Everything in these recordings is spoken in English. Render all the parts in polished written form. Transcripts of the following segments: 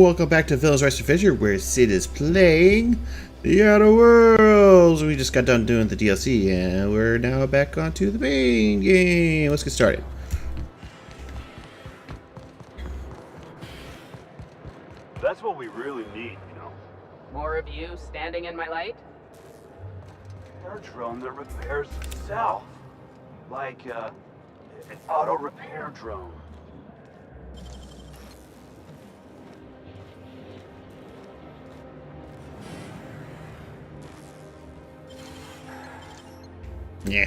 welcome back to Villains Rise to Adventure, where Sid is playing The Outer Worlds. We just got done doing the DLC, and we're now back onto the main game. Let's get started. That's what we really need, you know. More of you standing in my light? Air drone that repairs itself. Like, an auto repair drone. Yeah.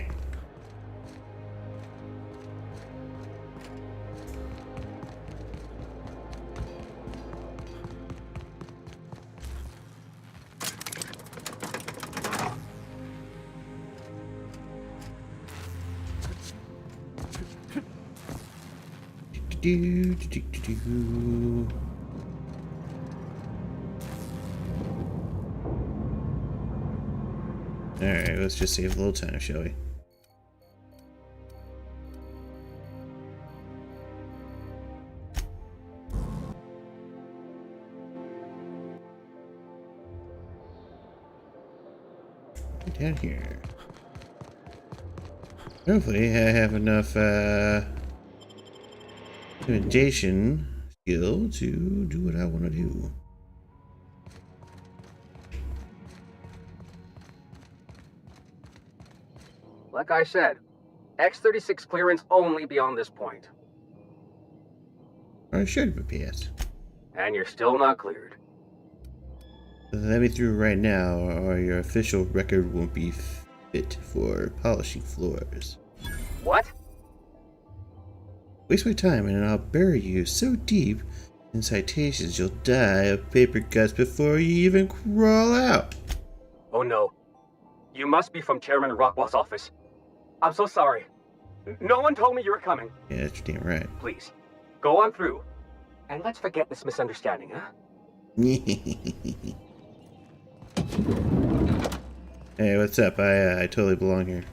Alright, let's just save a little time, shall we? Down here. Hopefully I have enough intimidation skill to do what I want to do. Like I said, X-36 clearance only beyond this point. I should have passed. And you're still not cleared. Let me through right now, or your official record won't be fit for polishing floors. What? Waste my time and I'll bury you so deep in citations you'll die of paper cuts before you even crawl out. Oh no. You must be from Chairman Rockwell's office. I'm so sorry. No one told me you were coming. Yeah, that's damn right. Please, go on through. And let's forget this misunderstanding, huh? Hey, what's up? I totally belong here.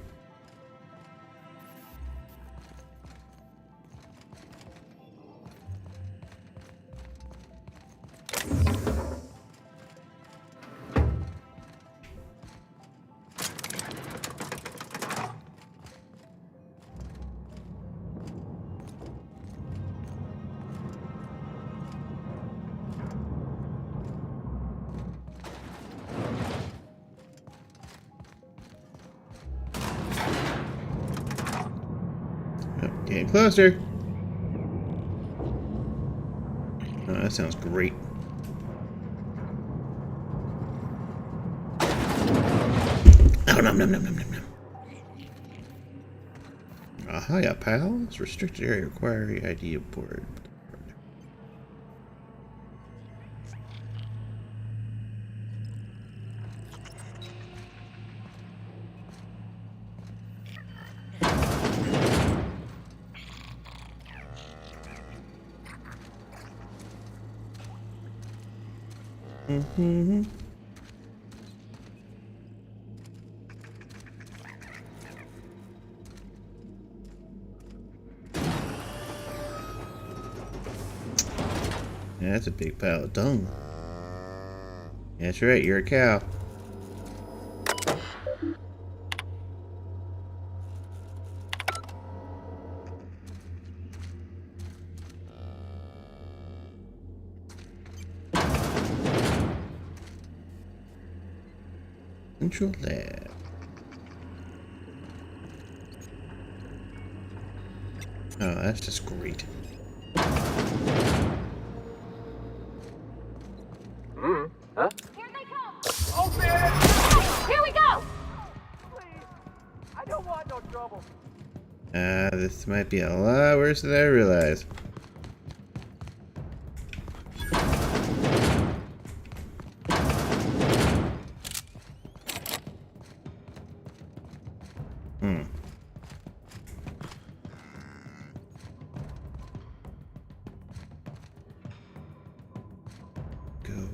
Getting closer. Oh, that sounds great. Oh, nom nom nom nom nom nom. Hiya, pals. Restricted area requiring ID aboard. Mm-hmm. Yeah, that's a big pile of dung. That's right, you're a cow. Central lab. Oh, that's just great. Huh? Here they come! Open it! Here we go! Please, I don't want no trouble. This might be a lot worse than I realized. Go.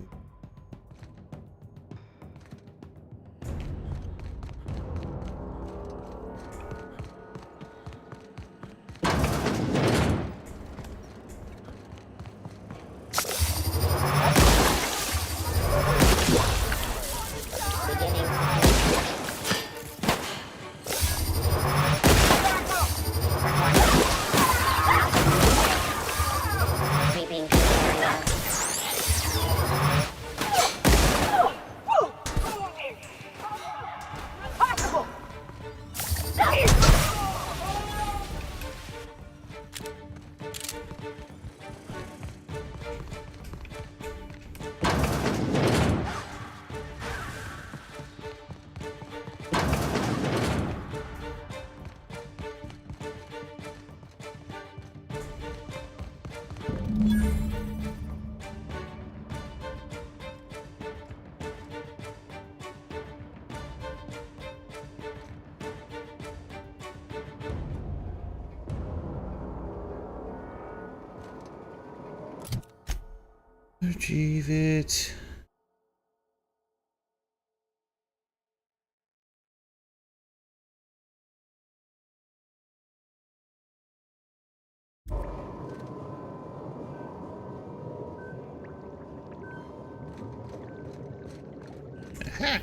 Retrieve it. Aha.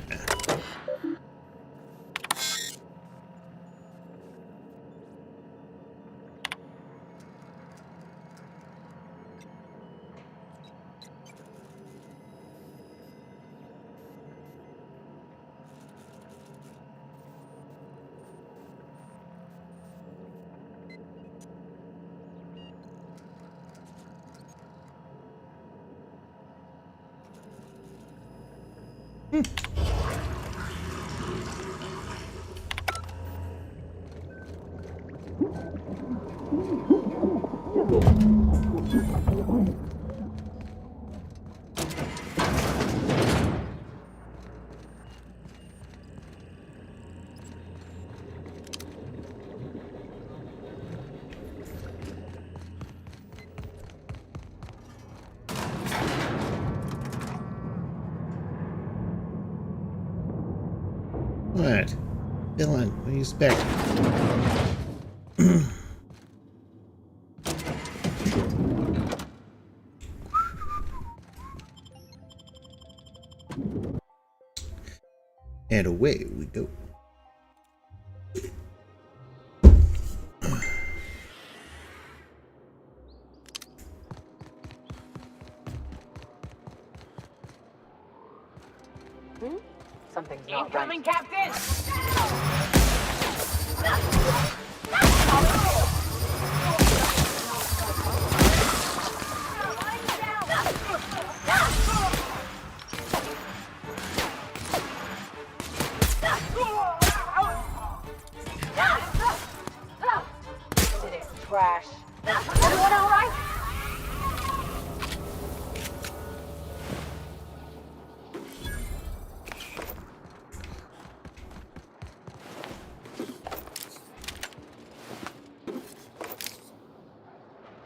What? Dylan, what do you expect? And away we go. Something's not incoming, right. Captain! Did it crash? Everyone all right?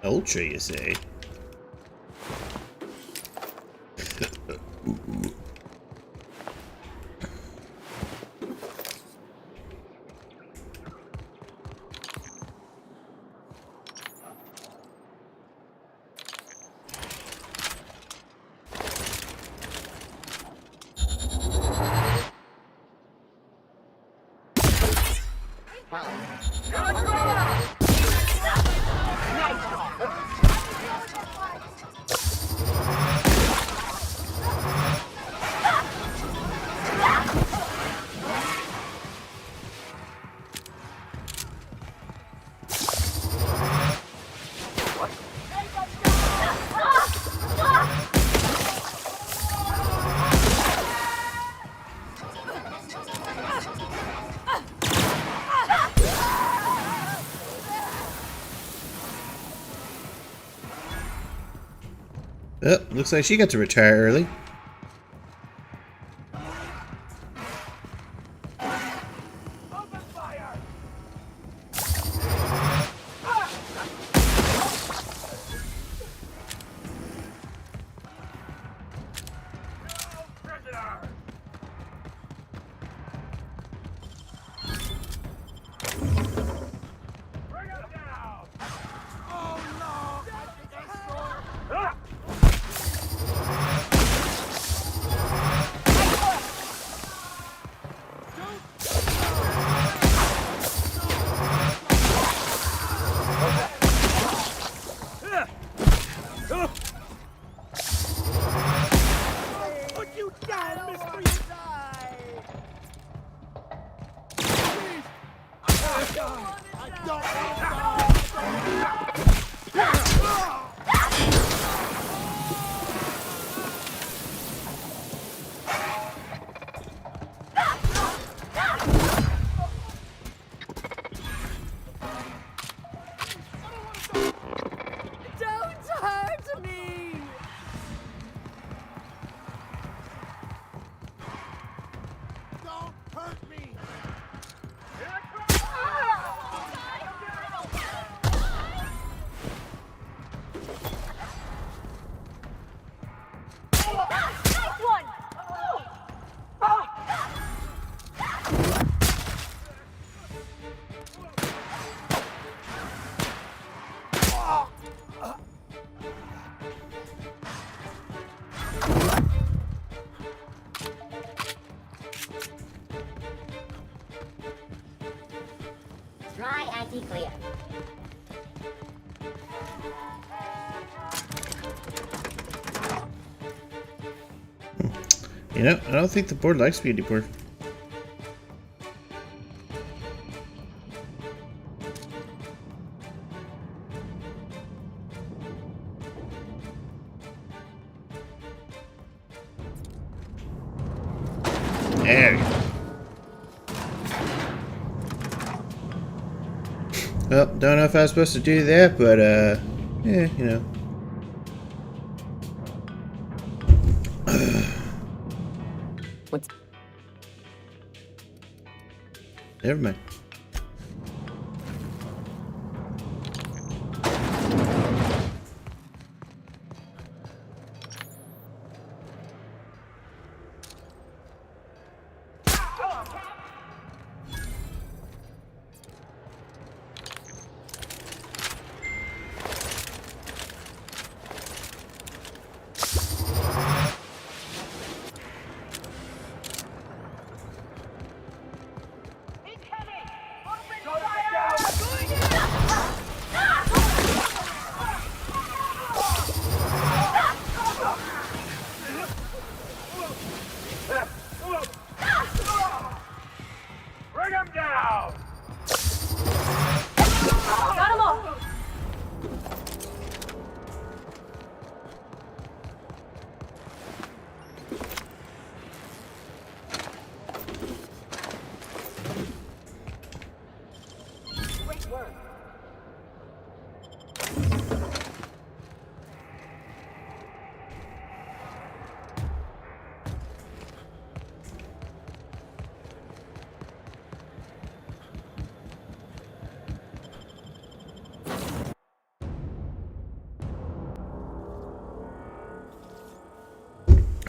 Ultra, you say? Oh, looks like she got to retire early. Open fire! No prisoner! Bring him down! Oh no! Ah! Would you die, mystery? I don't Don't hurt me! Don't hurt me! Anti-clear. You know, I don't think the board likes me anymore. There we go. Well, don't know if I was supposed to do that, but, yeah, you know. What's... Never mind. Bring him down! Got 'em all!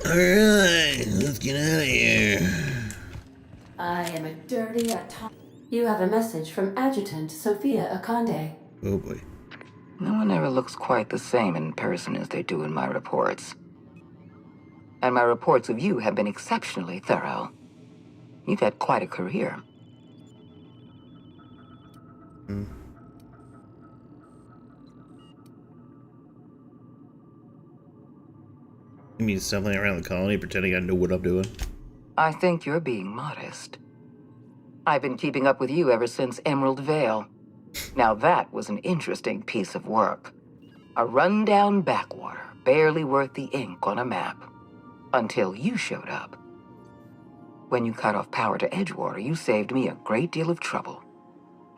Alright, let's get out of here. I am a dirty atomic. You have a message from Adjutant Sophia Akande. Oh boy. No one ever looks quite the same in person as they do in my reports. And my reports of you have been exceptionally thorough. You've had quite a career. You mean stumbling around the colony pretending I know what I'm doing? I think you're being modest. I've been keeping up with you ever since Emerald Vale. Now that was an interesting piece of work. A rundown backwater, barely worth the ink on a map. Until you showed up. When you cut off power to Edgewater, you saved me a great deal of trouble.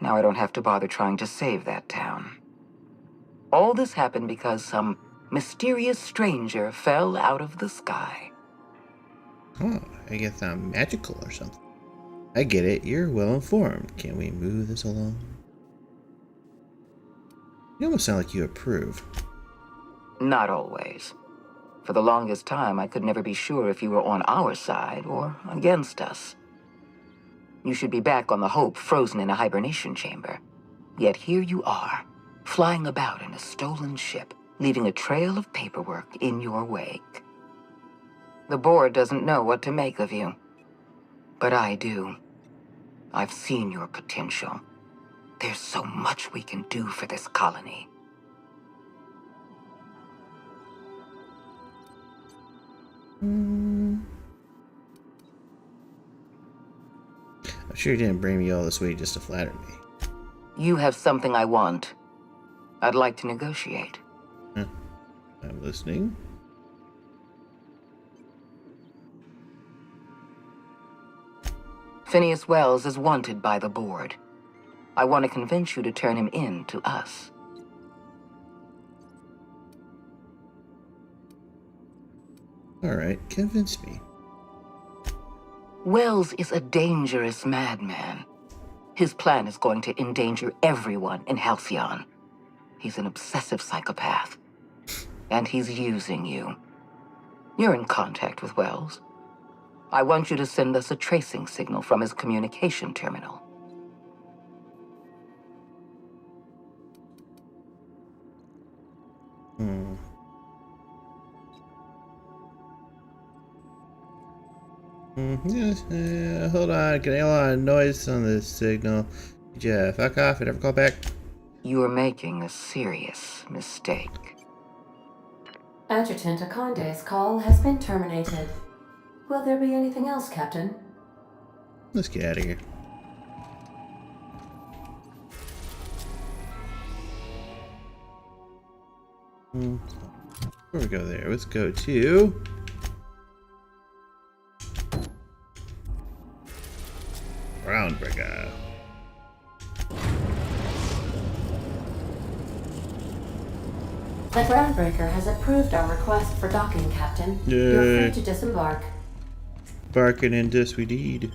Now I don't have to bother trying to save that town. All this happened because some mysterious stranger fell out of the sky. Oh, I guess I'm magical or something. I get it. You're well informed. Can we move this along? You almost sound like you approve. Not always. For the longest time, I could never be sure if you were on our side or against us. You should be back on the Hope, frozen in a hibernation chamber. Yet here you are, flying about in a stolen ship, leaving a trail of paperwork in your wake. The board doesn't know what to make of you. But I do. I've seen your potential. There's so much we can do for this colony. I'm sure you didn't bring me all this way just to flatter me. You have something I want. I'd like to negotiate. I'm listening. Phineas Wells is wanted by the board. I want to convince you to turn him in to us. Alright, convince me. Wells is a dangerous madman. His plan is going to endanger everyone in Halcyon. He's an obsessive psychopath. And he's using you. You're in contact with Wells. I want you to send us a tracing signal from his communication terminal. Yes, hold on. Can I hold on? Noise on the signal. Yeah, fuck off and never call back. You are making a serious mistake. Adjutant Akonde's call has been terminated. Will there be anything else, Captain? Let's get out of here. Before we go there, let's go to Groundbreaker. The Groundbreaker has approved our request for docking, Captain. You're Yay. free to disembark. Barking in this we need.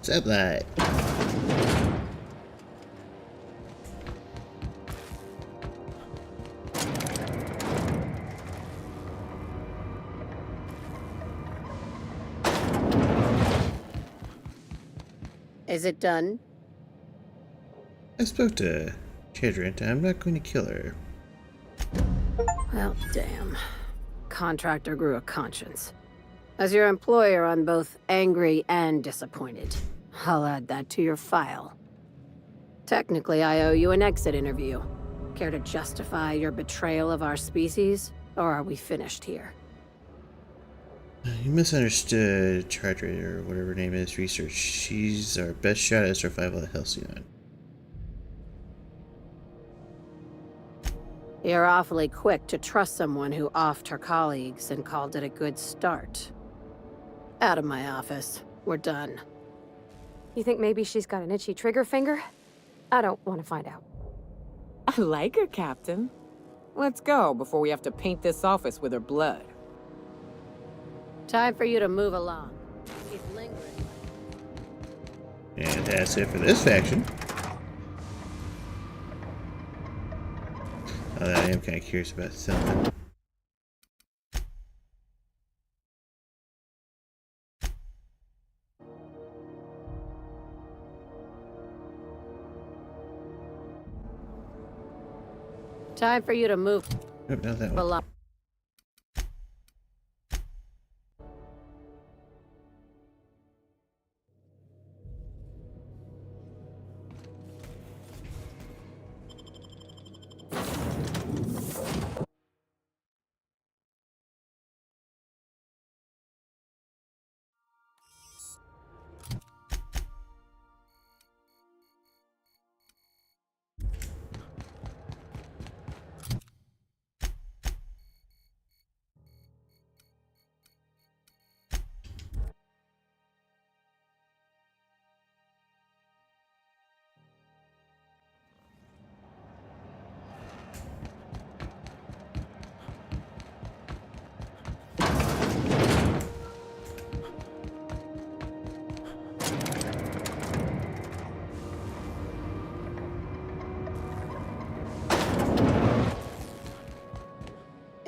Sublight. Is it done? I spoke to Chadrint. I'm not going to kill her. Well, damn. Contractor grew a conscience. As your employer, I'm both angry and disappointed. I'll add that to your file. Technically, I owe you an exit interview. Care to justify your betrayal of our species? Or are we finished here? You misunderstood Chadrint, or whatever her name is, research. She's our best shot at survival of Halcyon. You're awfully quick to trust someone who offed her colleagues and called it a good start. Out of my office. We're done. You think maybe she's got an itchy trigger finger? I don't want to find out. I like her, Captain. Let's go before we have to paint this office with her blood. Time for you to move along. She's lingering. And that's it for this faction. Although I am kind of curious about something. Time for you to move Oh, not that one. along.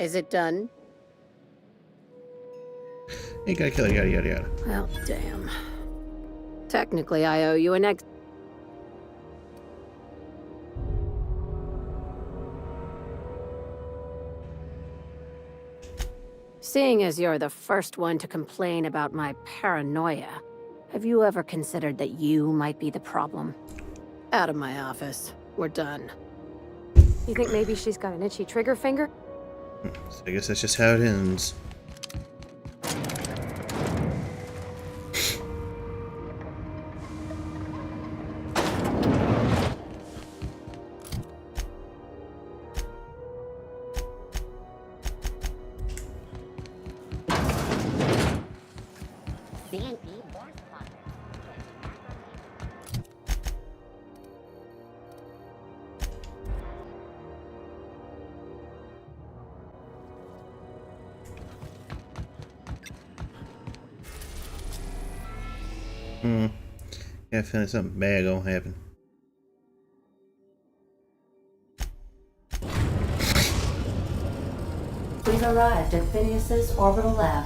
Is it done? Ain't gotta kill her, yada yada yada. Well, damn. Technically, I owe you an ex. Seeing as you're the first one to complain about my paranoia, have you ever considered that you might be the problem? Out of my office. We're done. You think maybe she's got an itchy trigger finger? So I guess that's just how it ends. Yeah, I feel like something bad gonna happen. We've arrived at Phineas's orbital lab.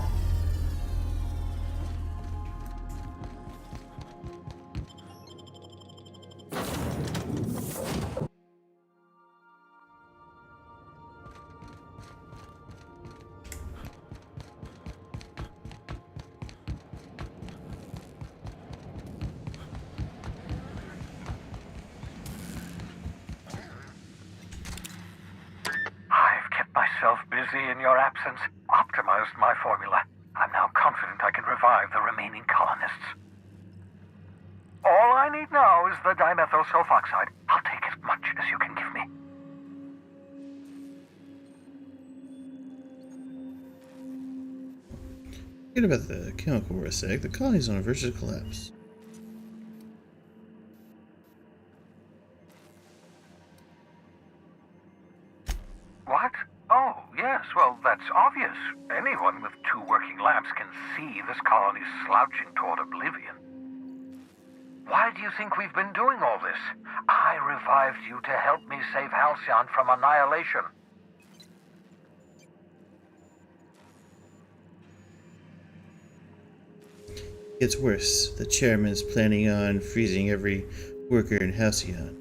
I've kept myself busy in your absence, optimized my formula. I'm now confident I can revive the remaining colonists. All I need now is the dimethyl sulfoxide. I'll take as much as you can give me. Forget about the chemical war a sec. The colony's on the verge of collapse. What? Oh, yes, well, that's obvious. Anyone with 2 working labs can see this colony's slouching toward oblivion. Why do you think we've been doing all this? I revived you to help me save Halcyon from annihilation. It's worse. The chairman's planning on freezing every worker in Halcyon.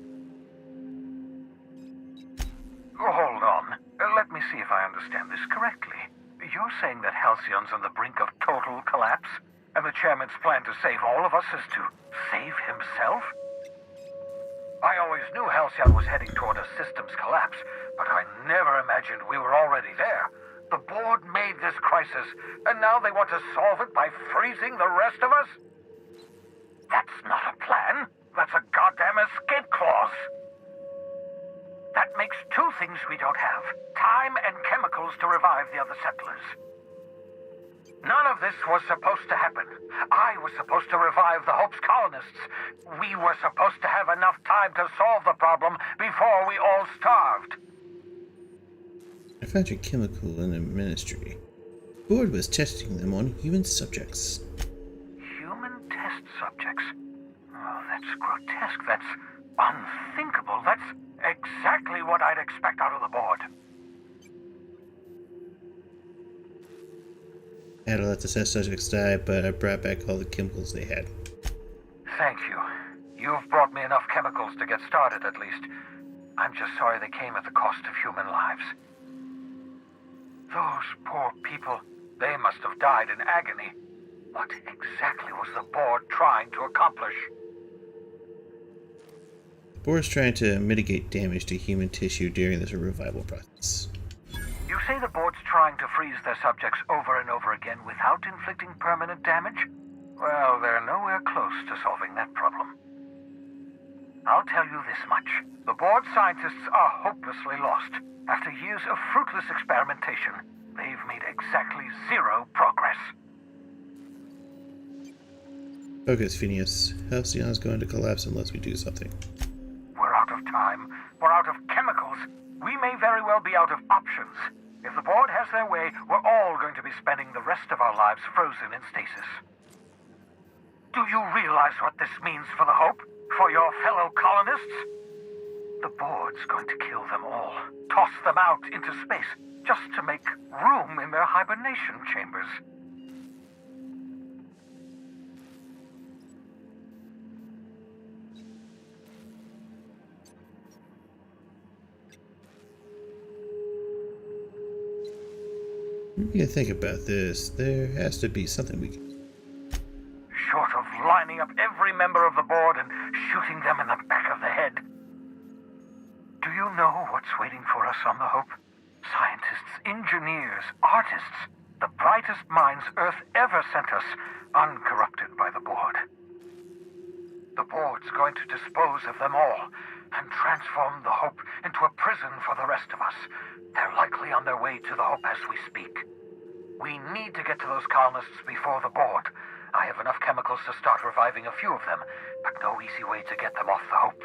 Hold on. Let me see if I understand this correctly. You're saying that Halcyon's on the brink of total collapse, and the chairman's plan to save all of us is to save himself? I always knew Halcyon was heading toward a systems collapse, but I never imagined we were already there. The board made this crisis, and now they want to solve it by freezing the rest of us? That's not a plan. That's a goddamn escape clause. That makes 2 things we don't have. Time and chemicals to revive the other settlers. None of this was supposed to happen. I was supposed to revive the Hope's colonists. We were supposed to have enough time to solve the problem before we all starved. I found your chemical in the ministry. The board was testing them on human subjects. Human test subjects? Oh, that's grotesque. That's unthinkable. That's exactly what I'd expect out of the board. I had to let the test subjects die, but I brought back all the chemicals they had. Thank you. You've brought me enough chemicals to get started, at least. I'm just sorry they came at the cost of human lives. Those poor people, they must have died in agony. What exactly was the board trying to accomplish? The board's trying to mitigate damage to human tissue during this revival process. You say the board's trying to freeze their subjects over and over again without inflicting permanent damage? Well, they're nowhere close to solving that problem. I'll tell you this much. The board scientists are hopelessly lost. After years of fruitless experimentation, they've made exactly 0 progress. Focus, Phineas. Halcyon's going to collapse unless we do something. We're out of time. We're out of chemicals. We may very well be out of options. If the board has their way, we're all going to be spending the rest of our lives frozen in stasis. Do you realize what this means for the Hope? For your fellow colonists? The board's going to kill them all. Toss them out into space, just to make room in their hibernation chambers. We can think about this. There has to be something we can. Short of lining up every member of the board and shooting them in the back of the head. Do you know what's waiting for us on the Hope? Scientists, engineers, artists, the brightest minds Earth ever sent us, uncorrupted by the board. The board's going to dispose of them all and transform the Hope into a prison for the rest of us. They're likely on their way to the Hope as we speak. We need to get to those colonists before the board. I have enough chemicals to start reviving a few of them, but no easy way to get them off the Hope.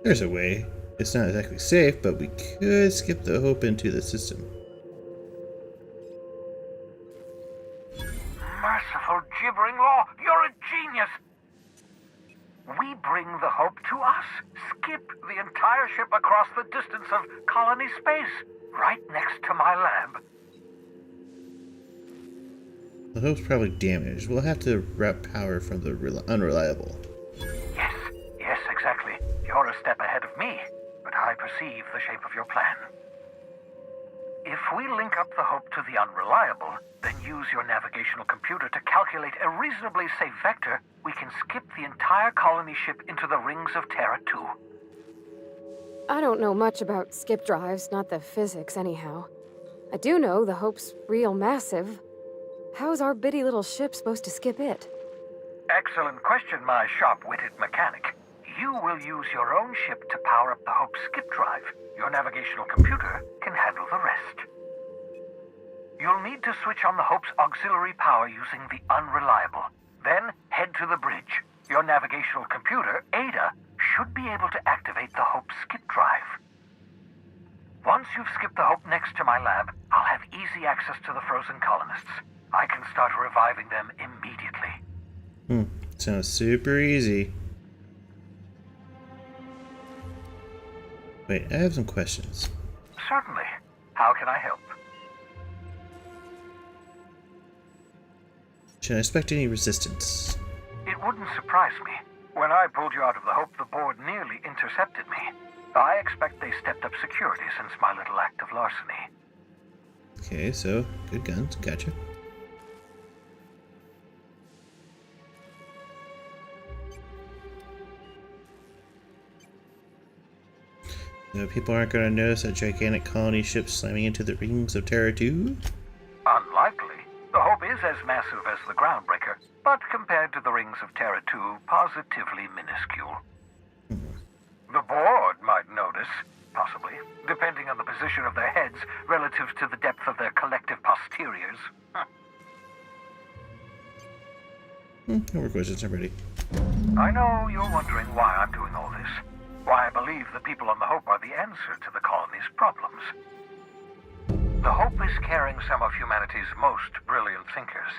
There's a way. It's not exactly safe, but we could skip the Hope into the system. Merciful gibbering law, you're a genius! We bring the Hope to us. Skip the entire ship across the distance of colony space, right next to my lab. The Hope's probably damaged. We'll have to route power from the unreliable. Yes, exactly. You're a step ahead of me, but I perceive the shape of your plan. If we link up the Hope to the unreliable, then use your navigational computer to calculate a reasonably safe vector, we can skip the entire colony ship into the rings of Terra 2. I don't know much about skip drives, not the physics anyhow. I do know the Hope's real massive. How's our bitty little ship supposed to skip it? Excellent question, my sharp-witted mechanic. You will use your own ship to power up the Hope's skip drive. Your navigational computer can handle the rest. You'll need to switch on the Hope's auxiliary power using the unreliable. Then head to the bridge. Your navigational computer, Ada, should be able to activate the Hope's skip drive. Once you've skipped the Hope next to my lab, I'll have easy access to the frozen colonists. I can start reviving them immediately. Sounds super easy. Wait, I have some questions. Certainly. How can I help? Should I expect any resistance? It wouldn't surprise me. When I pulled you out of the Hope, the board nearly intercepted me. I expect they stepped up security since my little act of larceny. Okay, so good guns, gotcha. No, people aren't going to notice a gigantic colony ship slamming into the rings of Terra 2? Unlikely. The Hope is as massive as the Groundbreaker, but compared to the rings of Terra 2, positively minuscule. The board might notice, possibly, depending on the position of their heads relative to the depth of their collective posteriors. No more questions, I'm ready. I know you're wondering why I'm doing all this. Why I believe the people on the Hope are the answer to the colony's problems. The Hope is carrying some of humanity's most brilliant thinkers,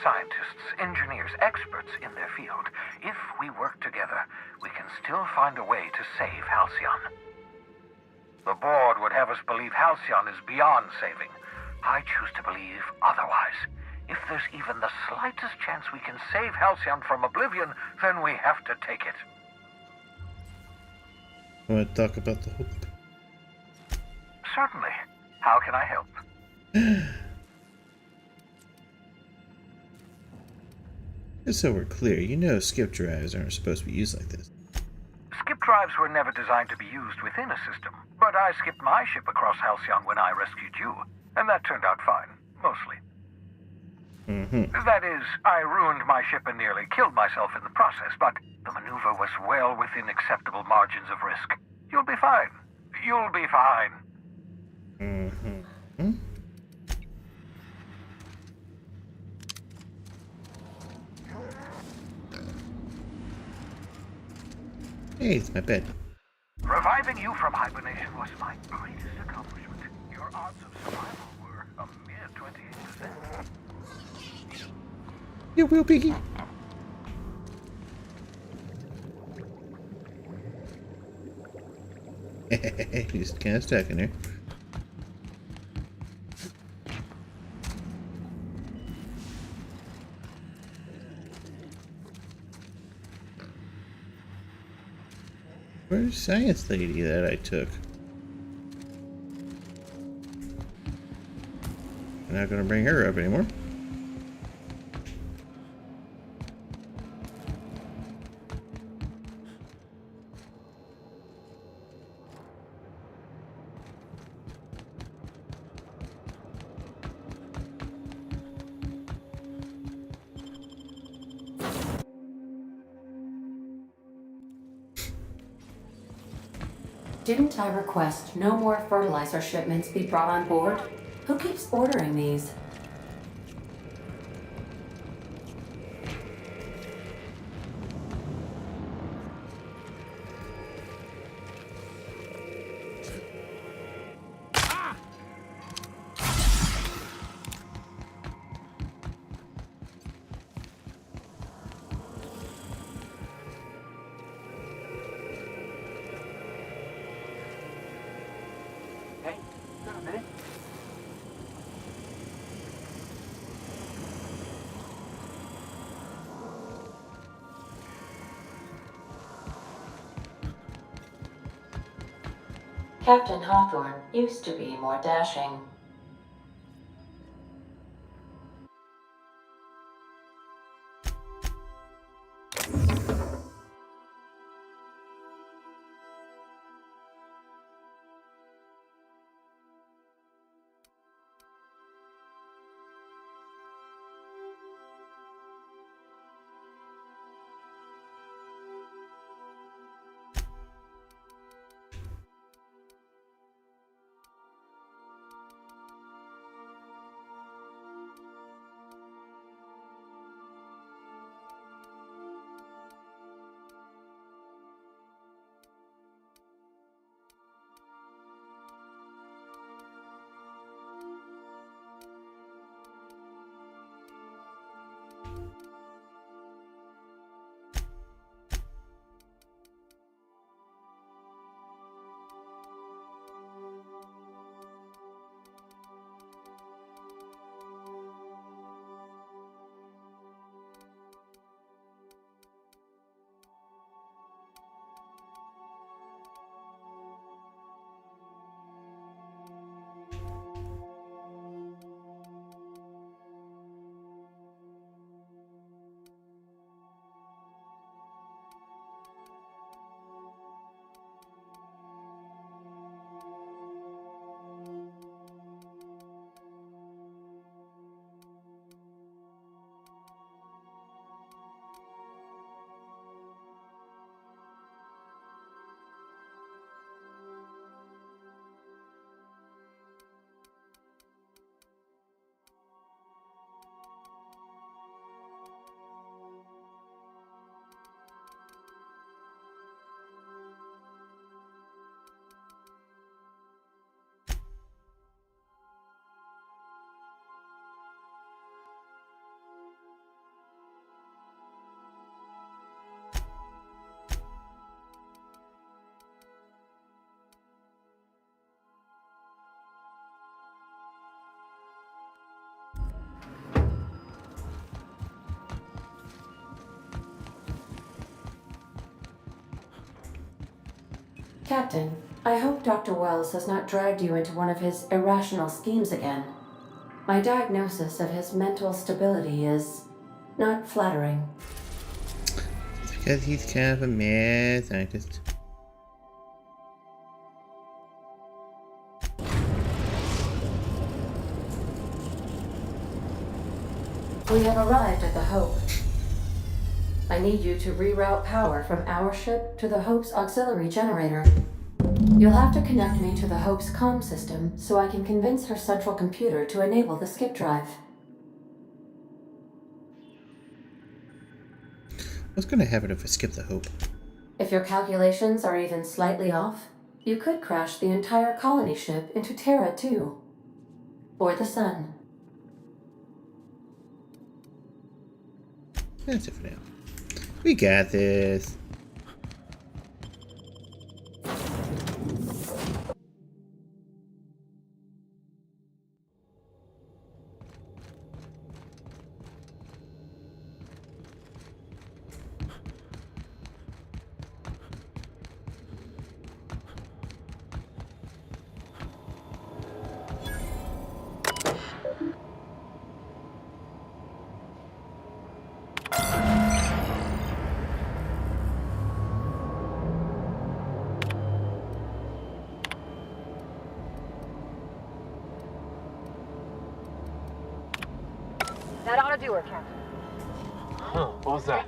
scientists, engineers, experts in their field. If we work together, we can still find a way to save Halcyon. The board would have us believe Halcyon is beyond saving. I choose to believe otherwise. If there's even the slightest chance we can save Halcyon from oblivion, then we have to take it. I want to talk about the Hope. Certainly. How can I help? Just so we're clear, you know skip drives aren't supposed to be used like this. Skip drives were never designed to be used within a system, but I skipped my ship across Halcyon when I rescued you, and that turned out fine, mostly. That is, I ruined my ship and nearly killed myself in the process, but the maneuver was well within acceptable margins of risk. You'll be fine. You'll be fine. Hey, it's my bed. Reviving you from hibernation was my greatest accomplishment. Your odds of survival were a mere 28%. You will, Piggy. He's kind of stuck in there. Where's Science Lady that I took? I'm not gonna bring her up anymore. Didn't I request no more fertilizer shipments be brought on board? Who keeps ordering these? Hey, got a minute? Captain Hawthorne used to be more dashing. Captain, I hope Dr. Wells has not dragged you into one of his irrational schemes again. My diagnosis of his mental stability is not flattering. Because he's kind of a mad scientist. We have arrived at the Hope. I need you to reroute power from our ship to the Hope's auxiliary generator. You'll have to connect me to the Hope's comm system so I can convince her central computer to enable the skip drive. What's going to happen if I skip the Hope? If your calculations are even slightly off, you could crash the entire colony ship into Terra too. Or the Sun. That's it for now. We got this. That ought to do her, Captain. Huh, what was that?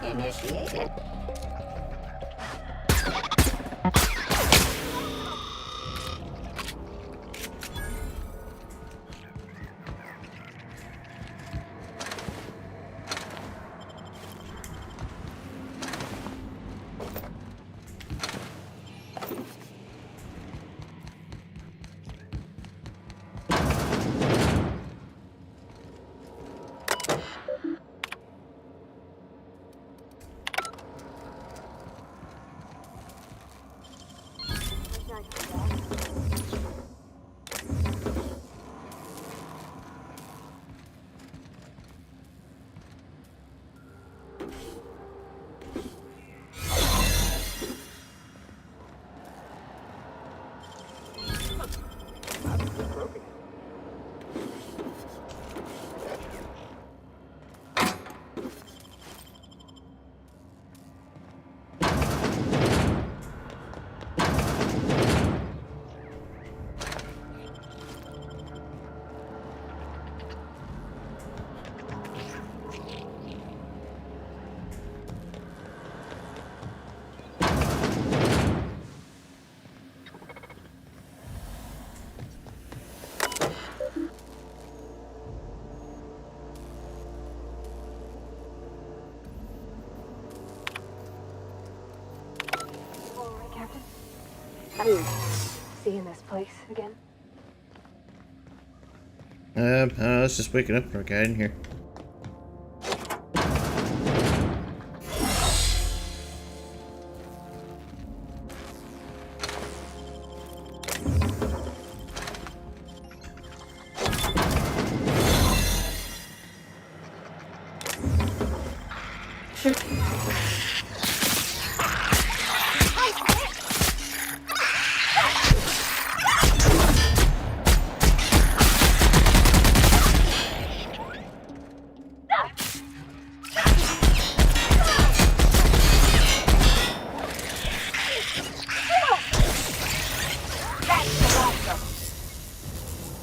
Initiated. Captain? How are you seeing this place again? I was just waking up for a guy in here.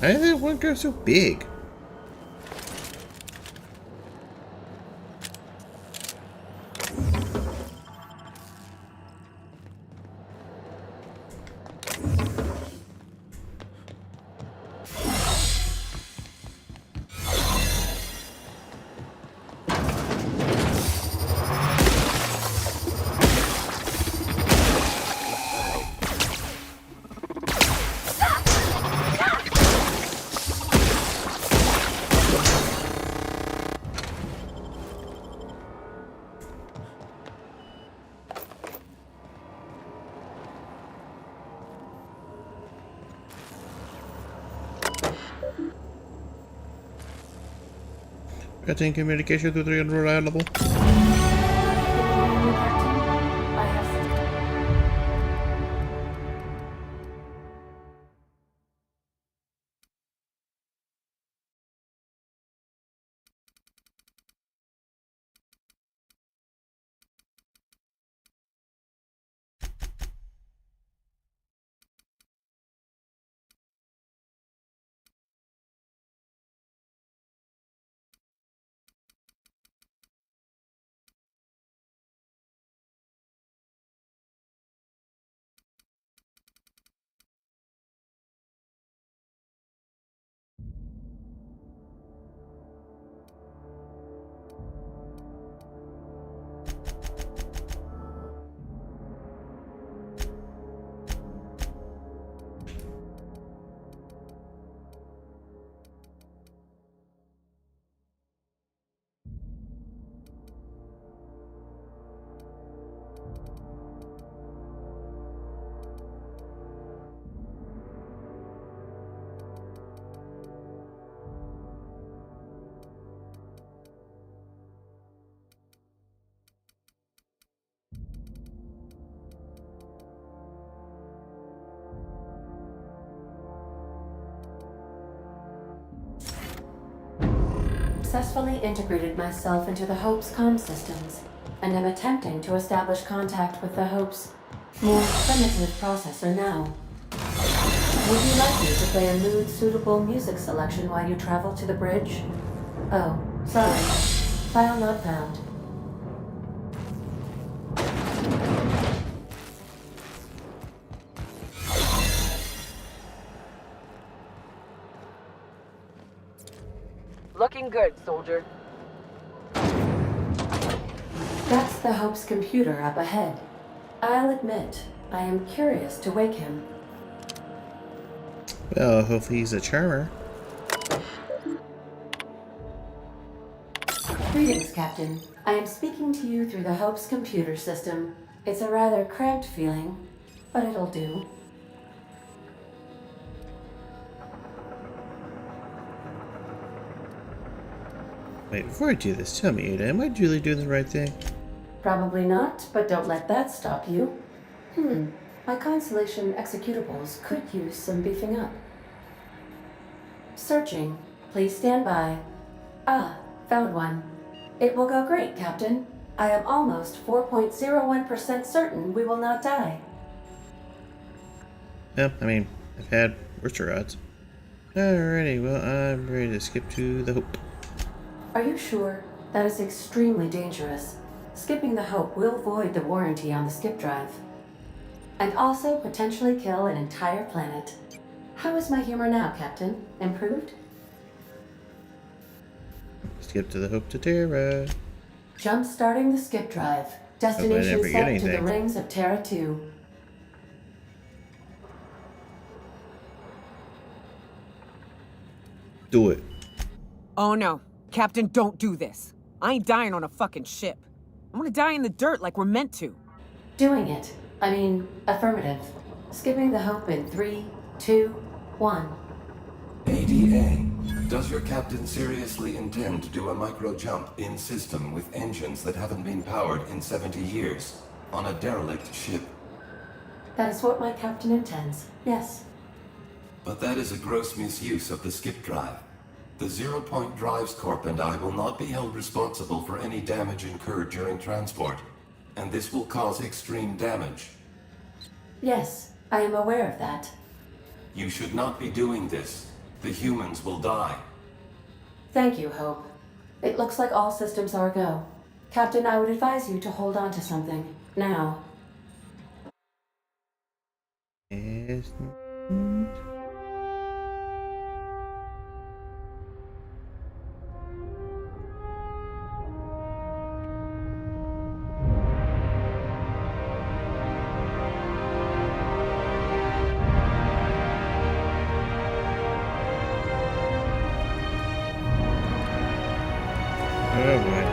Why did that one go so big? Getting communication through the unreliable. successfully integrated myself into the Hope's comm systems, and am attempting to establish contact with the Hope's more primitive processor now. Would you like me to play a mood-suitable music selection while you travel to the bridge? Oh, sorry. File not found. Looking good, soldier. That's the Hope's computer up ahead. I'll admit, I am curious to wake him. Well, hopefully he's a charmer. Greetings, Captain. I am speaking to you through the Hope's computer system. It's a rather cramped feeling, but it'll do. Wait, before I do this, tell me, Ada, am I really doing the right thing? Probably not, but don't let that stop you. My Constellation executables could use some beefing up. Searching. Please stand by. Ah, found one. It will go great, Captain. I am almost 4.01% certain we will not die. Well, I mean, I've had worse odds. Alrighty, well, I'm ready to skip to the Hope. Are you sure? That is extremely dangerous. Skipping the Hope will void the warranty on the skip drive. And also potentially kill an entire planet. How is my humor now, Captain? Improved? Skip to the Hope to Terra. Jump-starting the skip drive. Destination forget set to the anything. rings of Terra 2. Do it. Oh no. Captain, don't do this. I ain't dying on a fucking ship. I'm gonna die in the dirt like we're meant to. Doing it. I mean, affirmative. Skipping the Hope in 3, 2, 1. ADA, does your captain seriously intend to do a micro jump in system with engines that haven't been powered in 70 years on a derelict ship? That is what my captain intends. Yes. But that is a gross misuse of the skip drive. The Zero Point Drives Corp and I will not be held responsible for any damage incurred during transport, and this will cause extreme damage. Yes, I am aware of that. You should not be doing this. The humans will die. Thank you, Hope. It looks like all systems are go. Captain, I would advise you to hold on to something. Now. Yes. Oh boy.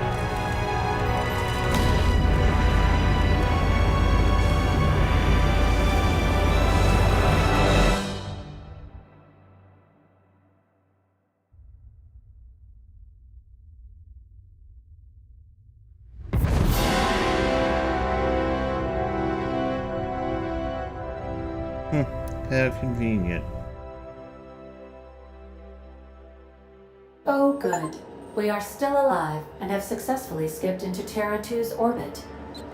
How convenient. Oh, good. We are still alive and have successfully skipped into Terra 2's orbit.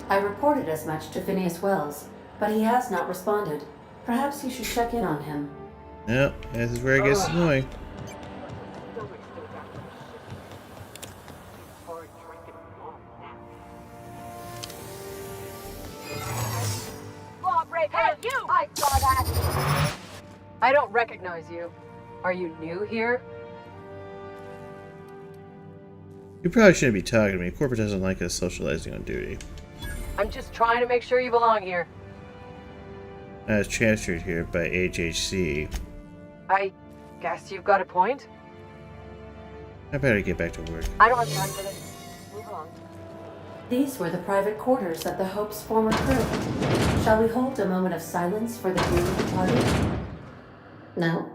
I reported as much to Phineas Wells, but he has not responded. Perhaps you should check in on him. Yep, this is where it gets annoying. Hey, you! I saw that! I don't recognize you. Are you new here? You probably shouldn't be talking to me. Corporate doesn't like us socializing on duty. I'm just trying to make sure you belong here. I was transferred here by HHC. I guess you've got a point. I better get back to work. I don't have time for this. Move along. These were the private quarters of the Hope's former crew. Shall we hold a moment of silence for the doomed departed? No?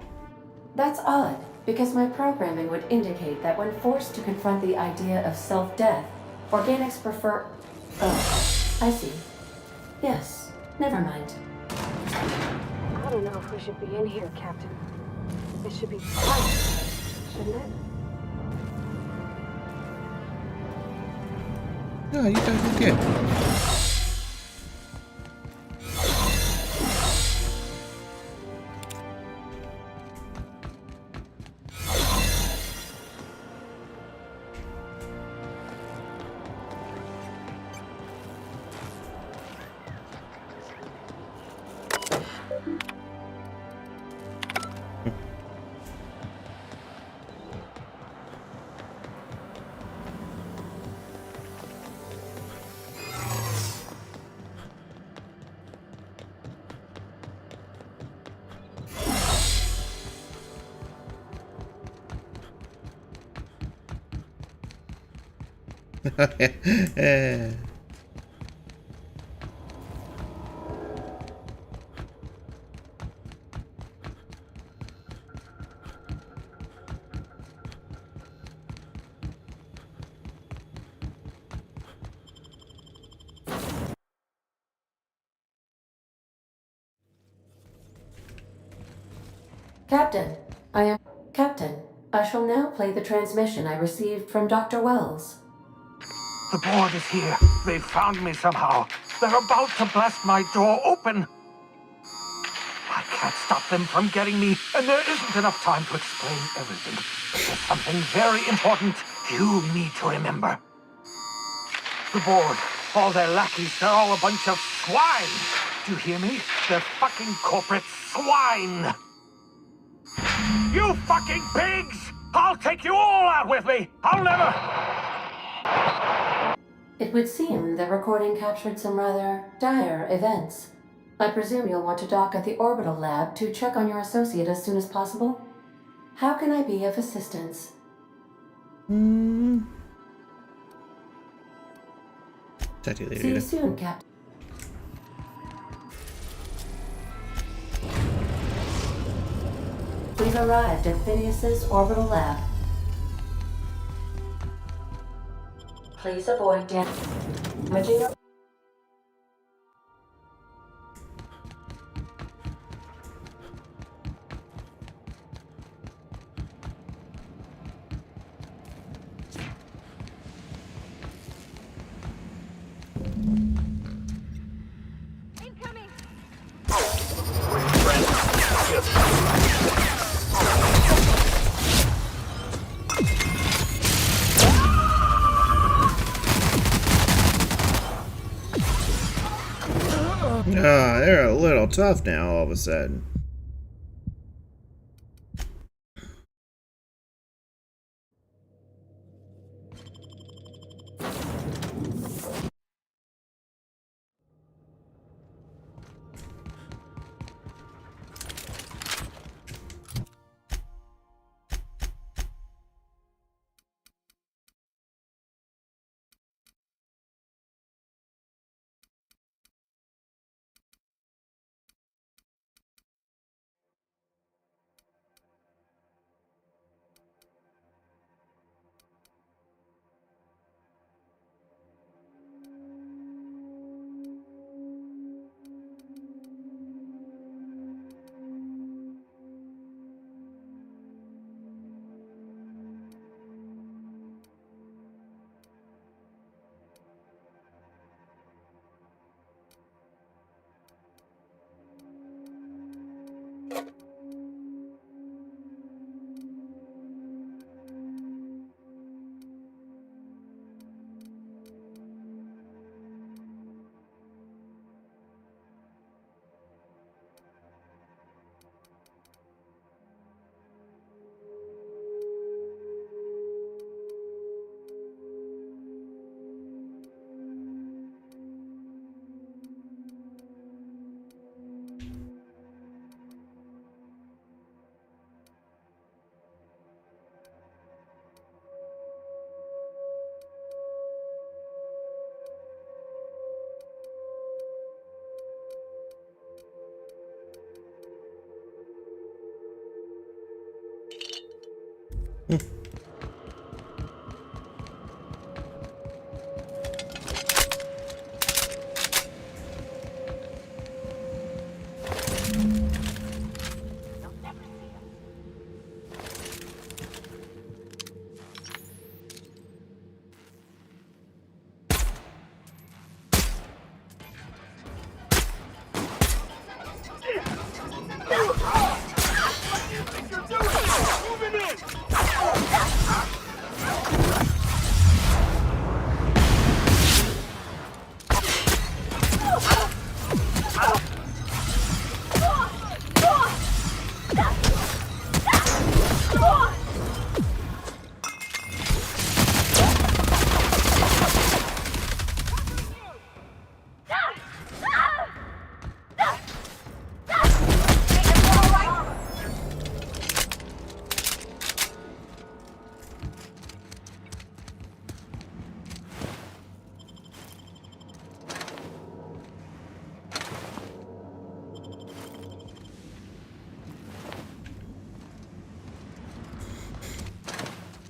That's odd, because my programming would indicate that when forced to confront the idea of self-death, organics prefer... Oh, I see. Yes, never mind. I don't know if we should be in here, Captain. It should be quiet, shouldn't it? No, you guys did good. Captain, Captain, I shall now play the transmission I received from Dr. Wells. The board is here. They've found me somehow. They're about to blast my door open. I can't stop them from getting me, and there isn't enough time to explain everything. There's something very important you need to remember. The board, all their lackeys, they're all a bunch of swine. Do you hear me? They're fucking corporate swine. You fucking pigs! I'll take you all out with me! I'll never... It would seem the recording captured some rather dire events. I presume you'll want to dock at the orbital lab to check on your associate as soon as possible? How can I be of assistance? Talk to you later. See you Rita. soon, Captain. We've arrived at Phineas's orbital lab. Please avoid damaging. Ah, they're a little tough now all of a sudden.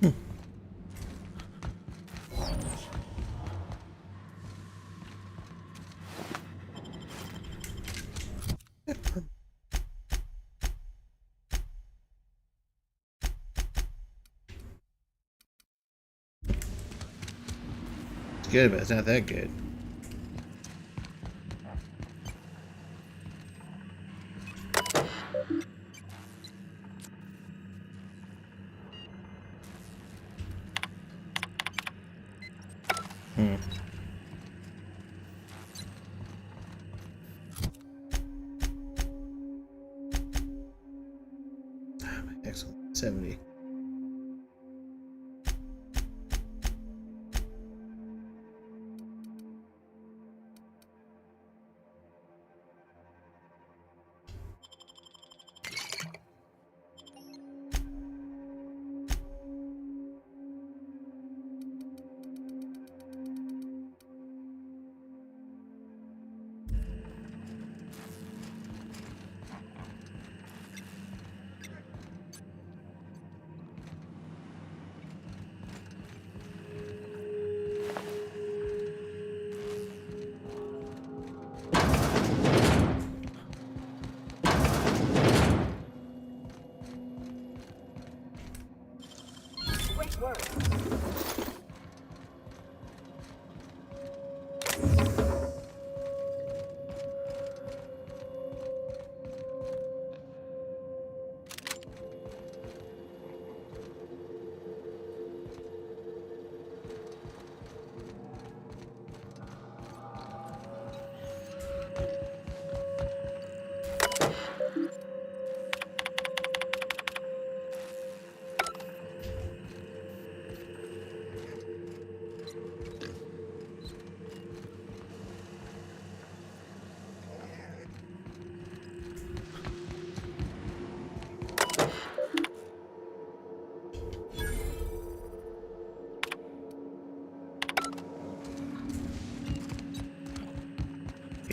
It's good, but it's not that good. Excellent. 70.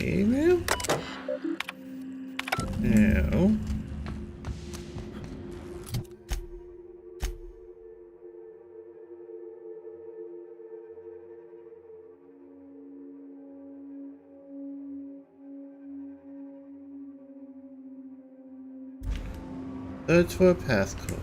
Email? No. Search for a passcode.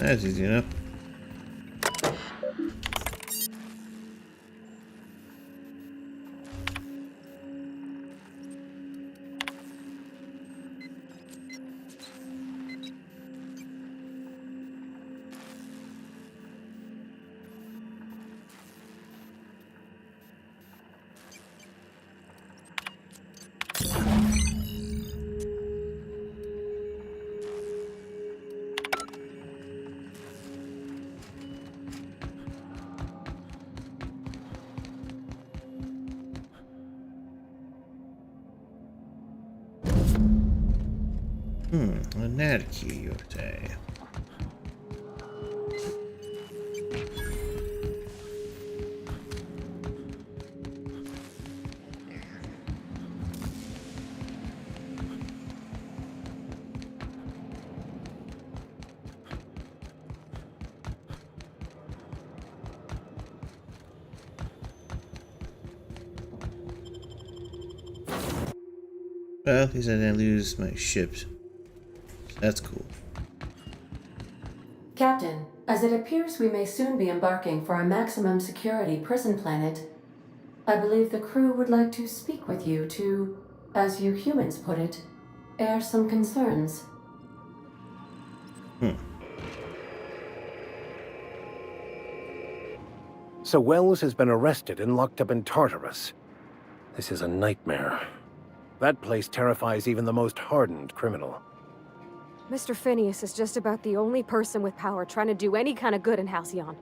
That's easy enough. A NAD key, you say. Well, at least I didn't lose my ships. That's cool. Captain, as it appears we may soon be embarking for a maximum security prison planet, I believe the crew would like to speak with you to, as you humans put it, air some concerns. So Wells has been arrested and locked up in Tartarus. This is a nightmare. That place terrifies even the most hardened criminal. Mr. Phineas is just about the only person with power trying to do any kind of good in Halcyon.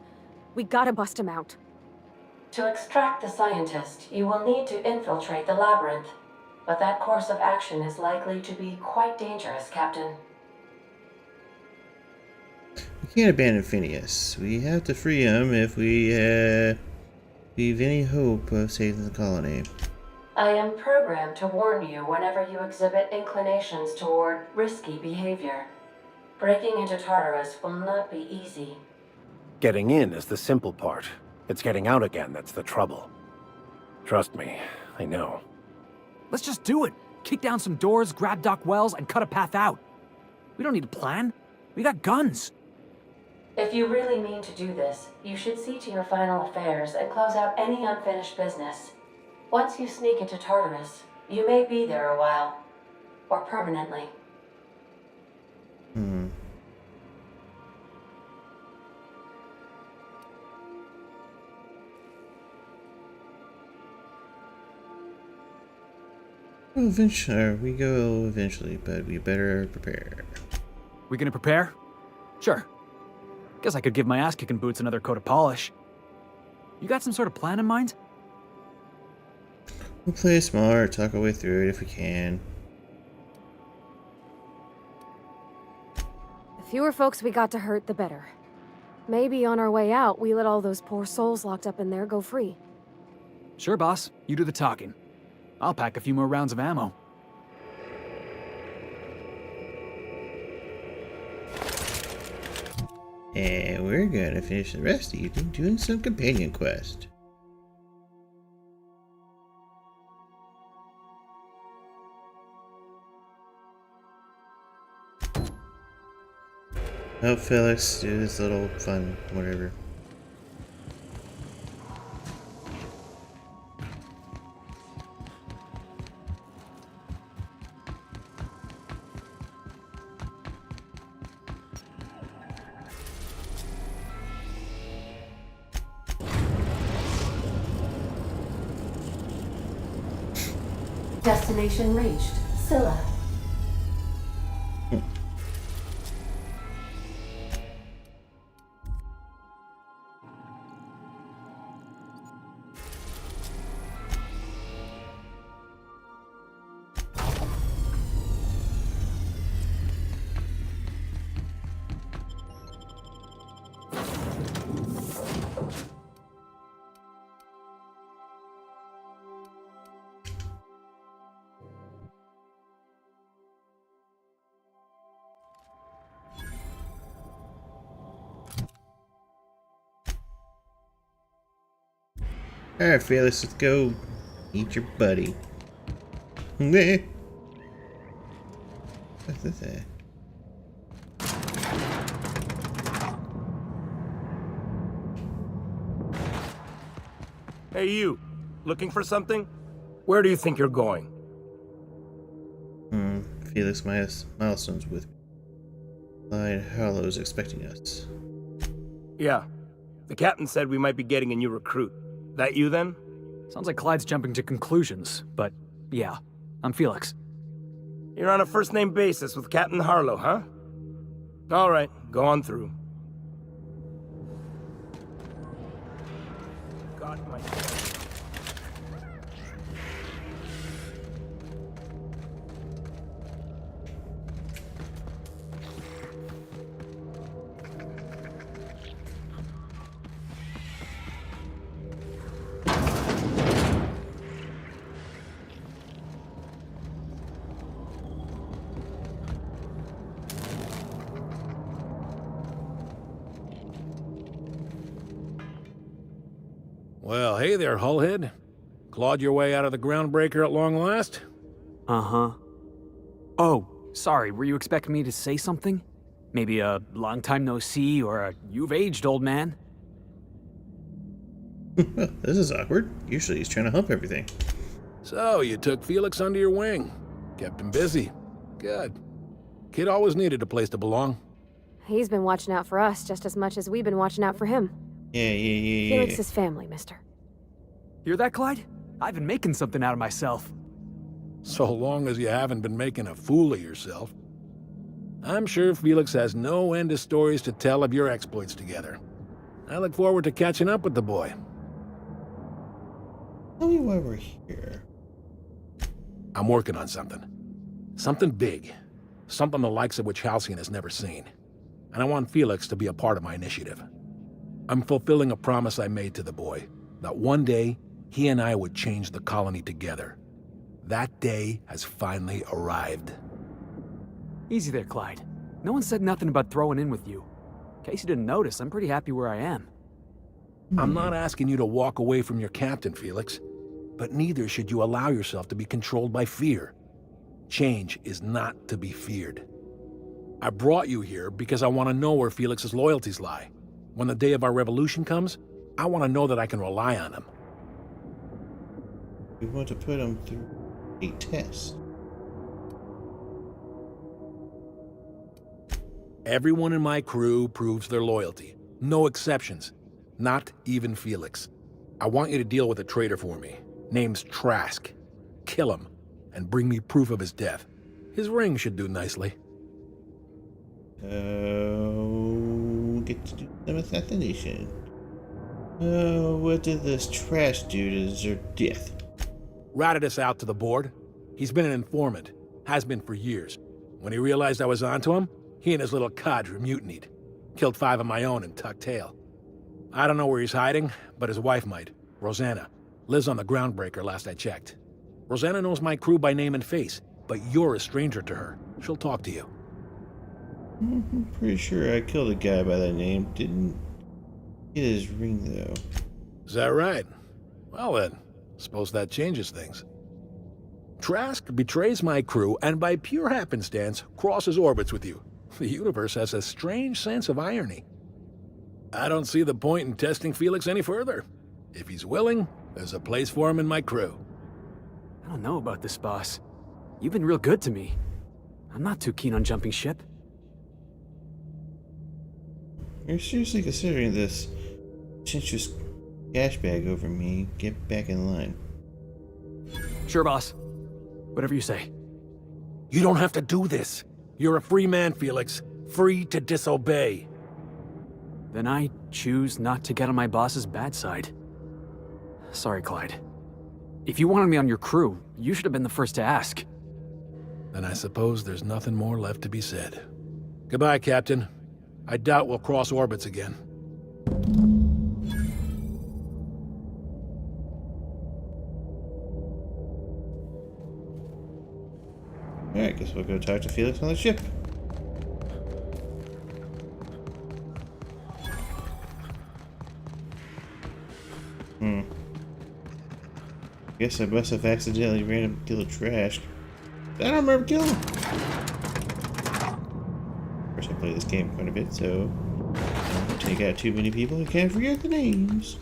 We gotta bust him out. To extract the scientist, you will need to infiltrate the labyrinth. But that course of action is likely to be quite dangerous, Captain. We can't abandon Phineas. We have to free him if we leave any hope of saving the colony. I am programmed to warn you whenever you exhibit inclinations toward risky behavior. Breaking into Tartarus will not be easy. Getting in is the simple part. It's getting out again that's the trouble. Trust me, I know. Let's just do it. Kick down some doors, grab Doc Wells, and cut a path out. We don't need a plan. We got guns. If you really mean to do this, you should see to your final affairs and close out any unfinished business. Once you sneak into Tartarus, you may be there a while. Or permanently. Well, eventually, we go eventually, but we better prepare. We gonna prepare? Sure. Guess I could give my ass-kicking boots another coat of polish. You got some sort of plan in mind? We'll play smart, talk our way through it if we can. The fewer folks we got to hurt, the better. Maybe on our way out, we let all those poor souls locked up in there go free. Sure, boss. You do the talking. I'll pack a few more rounds of ammo. And we're gonna finish the rest of the evening doing some companion quest. Help Felix do this little fun whatever. Destination reached. Scylla. Alright, Felix, let's go eat your buddy. Meh. What's this? Hey, you. Looking for something? Where do you think you're going? Felix Milestone's with me. Clyde Harlow's expecting us. Yeah. The captain said we might be getting a new recruit. That you, then? Sounds like Clyde's jumping to conclusions, but yeah, I'm Felix. You're on a first-name basis with Captain Harlow, huh? All right, go on through. God, my... Well, hey there, Hullhead. Clawed your way out of the groundbreaker at long last? Uh-huh. Oh, sorry, were you expecting me to say something? Maybe a long time no see, or a you've aged, old man? Well, this is awkward. Usually he's trying to hump everything. So, you took Felix under your wing. Kept him busy. Good. Kid always needed a place to belong. He's been watching out for us just as much as we've been watching out for him. Yeah. Felix is family, mister. Hear that, Clyde? I've been making something out of myself. So long as you haven't been making a fool of yourself. I'm sure Felix has no end of stories to tell of your exploits together. I look forward to catching up with the boy. Tell me why we're here. I'm working on something. Something big. Something the likes of which Halcyon has never seen. And I want Felix to be a part of my initiative. I'm fulfilling a promise I made to the boy, that one day, he and I would change the colony together. That day has finally arrived. Easy there, Clyde. No one said nothing about throwing in with you. In case you didn't notice, I'm pretty happy where I am. I'm not asking you to walk away from your captain, Felix. But neither should you allow yourself to be controlled by fear. Change is not to be feared. I brought you here because I want to know where Felix's loyalties lie. When the day of our revolution comes, I want to know that I can rely on him. We want to put him through a test. Everyone in my crew proves their loyalty. No exceptions. Not even Felix. I want you to deal with a traitor for me. Name's Trask. Kill him, and bring me proof of his death. His ring should do nicely. Get to do some assassination. What did this Trask do to deserve death? Ratted us out to the board. He's been an informant. Has been for years. When he realized I was onto him, he and his little cadre mutinied. Killed 5 of my own and tucked tail. I don't know where he's hiding, but his wife might. Rosanna. Lives on the Groundbreaker, last I checked. Rosanna knows my crew by name and face, but you're a stranger to her. She'll talk to you. I'm pretty sure I killed a guy by that name. Didn't get his ring, though. Is that right? Well then, suppose that changes things. Trask betrays my crew and by pure happenstance crosses orbits with you. The universe has a strange sense of irony. I don't see the point in testing Felix any further. If he's willing, there's a place for him in my crew. I don't know about this, boss. You've been real good to me. I'm not too keen on jumping ship. You're seriously considering this contentious cash bag over me? Get back in line. Sure, boss. Whatever you say. You don't have to do this. You're a free man, Felix. Free to disobey. Then I choose not to get on my boss's bad side. Sorry, Clyde. If you wanted me on your crew, you should have been the first to ask. Then I suppose there's nothing more left to be said. Goodbye, Captain. I doubt we'll cross orbits again. Alright, guess we'll go talk to Felix on the ship. Guess I must have accidentally ran him to kill a trash. I don't remember killing him. Of course, I play this game quite a bit, so I don't take out too many people and can't forget the names.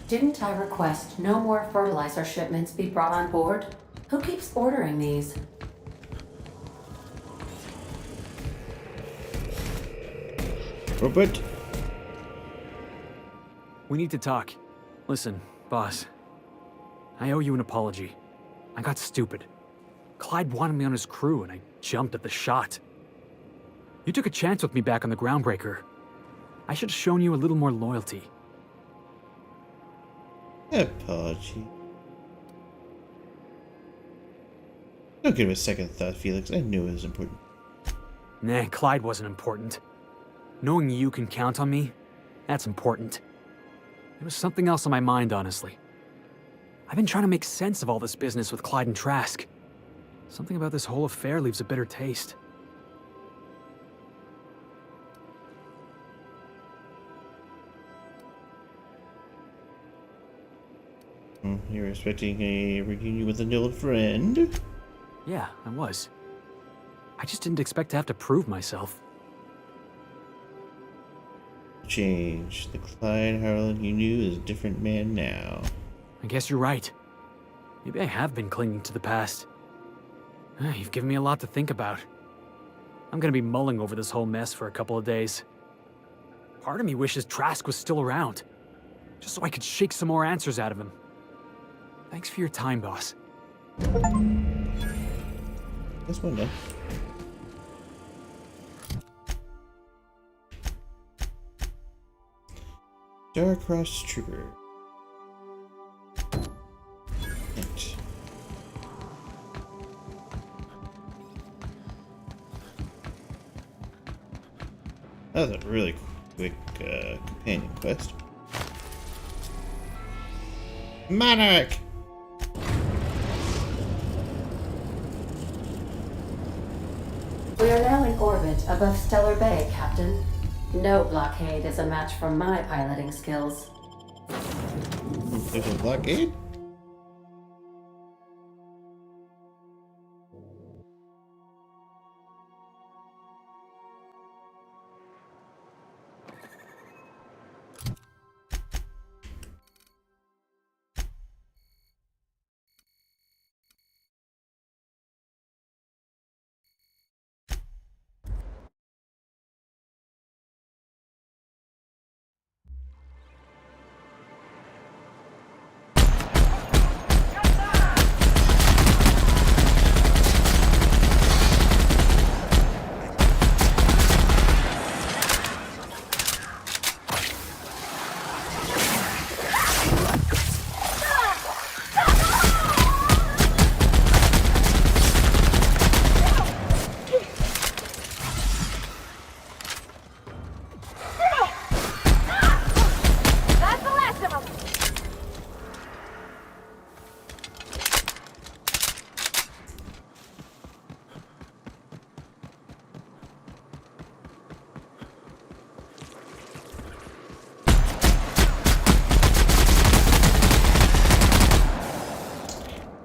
Didn't I request no more fertilizer shipments be brought on board? Who keeps ordering these? Robert? We need to talk. Listen, boss. I owe you an apology. I got stupid. Clyde wanted me on his crew, and I jumped at the shot. You took a chance with me back on the Groundbreaker. I should have shown you a little more loyalty. Apology. Don't give it a second thought, Felix. I knew it was important. Nah, Clyde wasn't important. Knowing you can count on me, that's important. There was something else on my mind, honestly. I've been trying to make sense of all this business with Clyde and Trask. Something about this whole affair leaves a bitter taste. You're expecting a reunion with an old friend? Yeah, I was. I just didn't expect to have to prove myself. Change. The Clyde Harlan you knew is a different man now. I guess you're right. Maybe I have been clinging to the past. You've given me a lot to think about. I'm gonna be mulling over this whole mess for a couple of days. Part of me wishes Trask was still around, just so I could shake some more answers out of him. Thanks for your time, boss. That's one done. Star-Crossed Trooper. Right. That was a really quick companion quest. Monarch! We are now in orbit above Stellar Bay, Captain. No blockade is a match for my piloting skills. There's a blockade?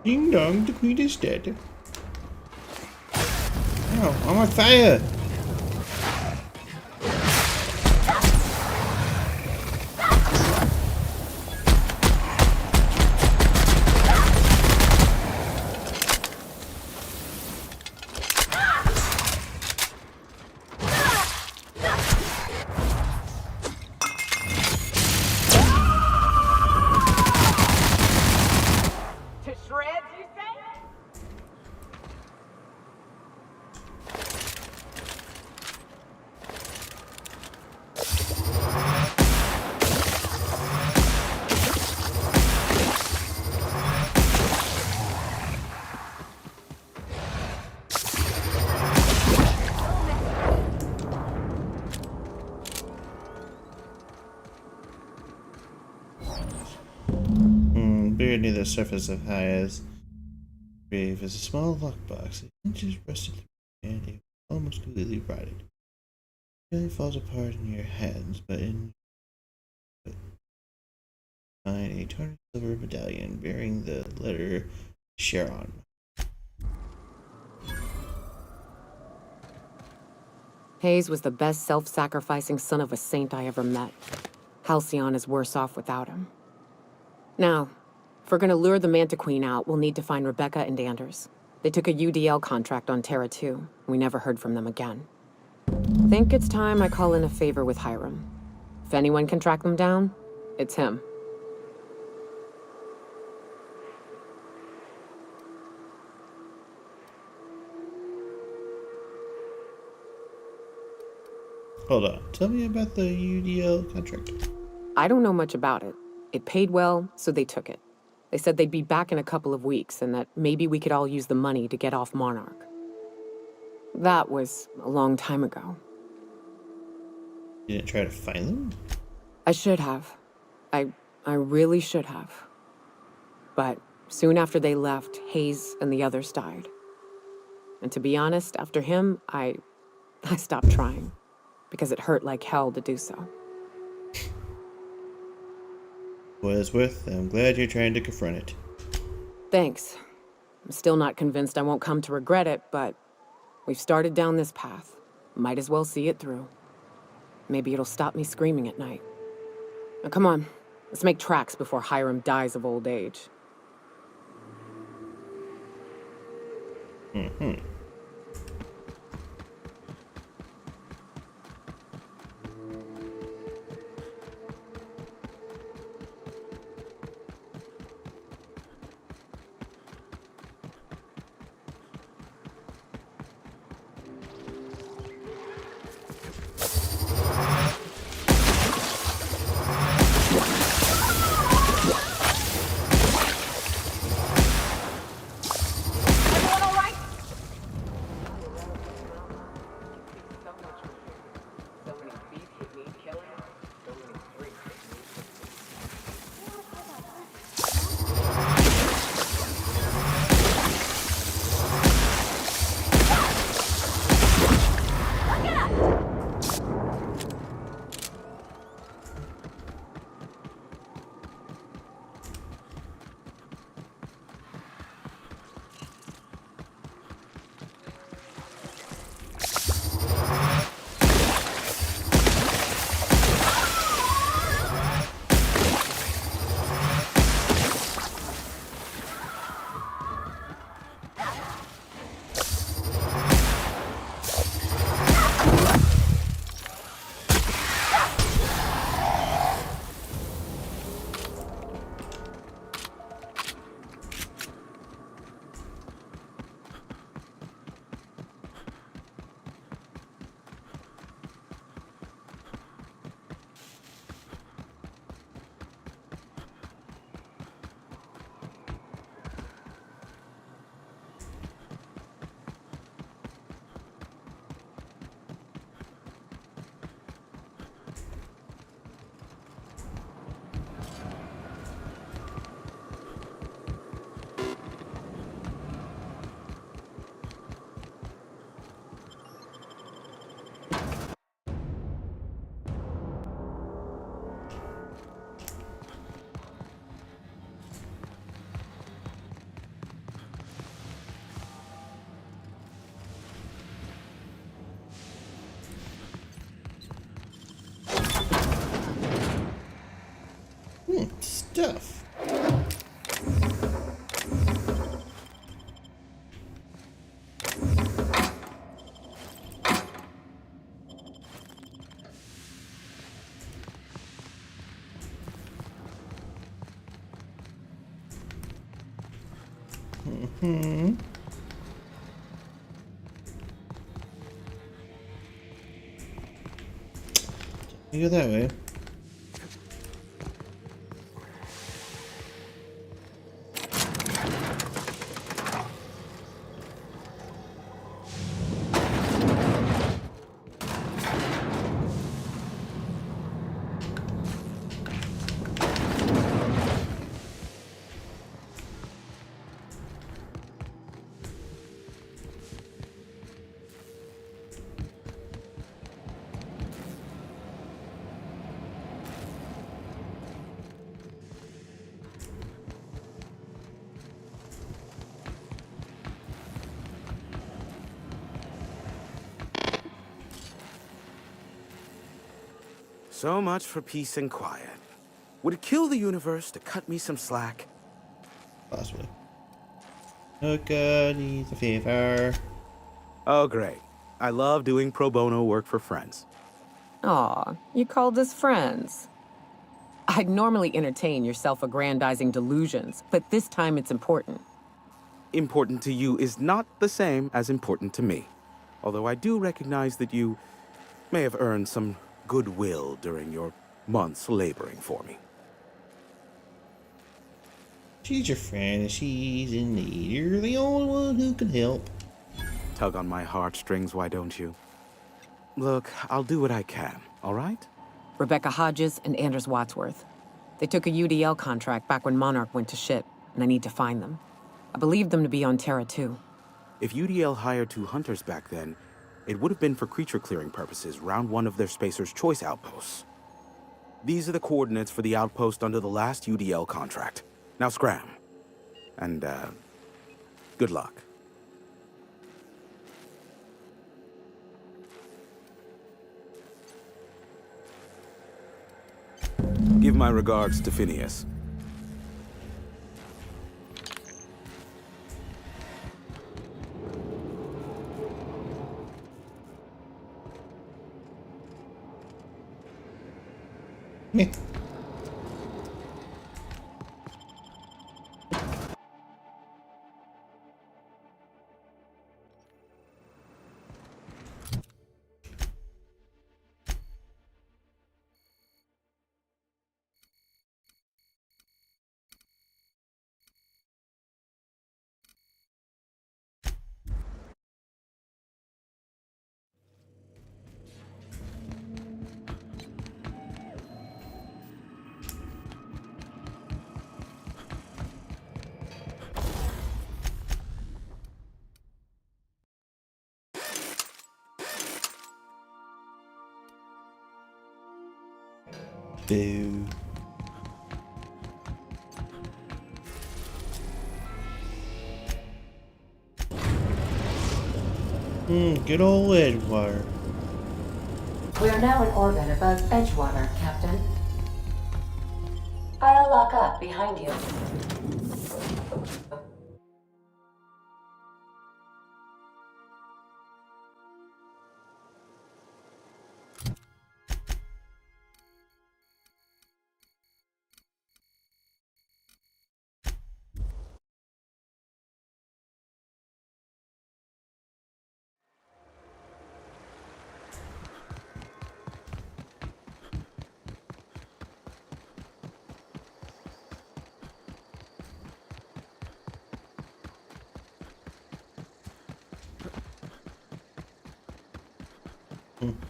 Ding dong, the queen is dead. Oh, I'm on fire! Buried near the surface of Haya's grave is a small lockbox. The hinges rusted through and it almost completely rotted. It really falls apart in your hands, but in find a tarnished silver medallion bearing the letter Charon. Hayes was the best self-sacrificing son of a saint I ever met. Halcyon is worse off without him. Now, if we're gonna lure the Mantiqueen out, we'll need to find Rebecca and Anders. They took a UDL contract on Terra 2. We never heard from them again. Think it's time I call in a favor with Hiram. If anyone can track them down, it's him. Hold on. Tell me about the UDL contract. I don't know much about it. It paid well, so they took it. They said they'd be back in a couple of weeks and that maybe we could all use the money to get off Monarch. That was a long time ago. You didn't try to find them? I should have. I really should have. But soon after they left, Hayes and the others died. And to be honest, after him, I stopped trying. Because it hurt like hell to do so. What it's worth, I'm glad you're trying to confront it. Thanks. I'm still not convinced I won't come to regret it, but we've started down this path. Might as well see it through. Maybe it'll stop me screaming at night. Now come on, let's make tracks before Hiram dies of old age. Mm-hmm. stuff. Mm-hmm. You go that way. So much for peace and quiet. Would it kill the universe to cut me some slack? Possibly. Hookah needs a favor. Oh, great. I love doing pro bono work for friends. Aw, you called us friends. I'd normally entertain your self-aggrandizing delusions, but this time it's important. Important to you is not the same as important to me. Although I do recognize that you may have earned some goodwill during your months laboring for me. She's your friend and she's in need. You're the only one who can help. Tug on my heartstrings, why don't you? Look, I'll do what I can, all right? Rebecca Hodges and Anders Wadsworth. They took a UDL contract back when Monarch went to shit, and I need to find them. I believe them to be on Terra too. If UDL hired 2 hunters back then, it would have been for creature clearing purposes round one of their Spacer's Choice outposts. These are the coordinates for the outpost under the last UDL contract. Now scram. And, good luck. Give my regards to Phineas. Meh. Boo. Good old Edgewater. We are now in orbit above Edgewater, Captain. I'll lock up behind you.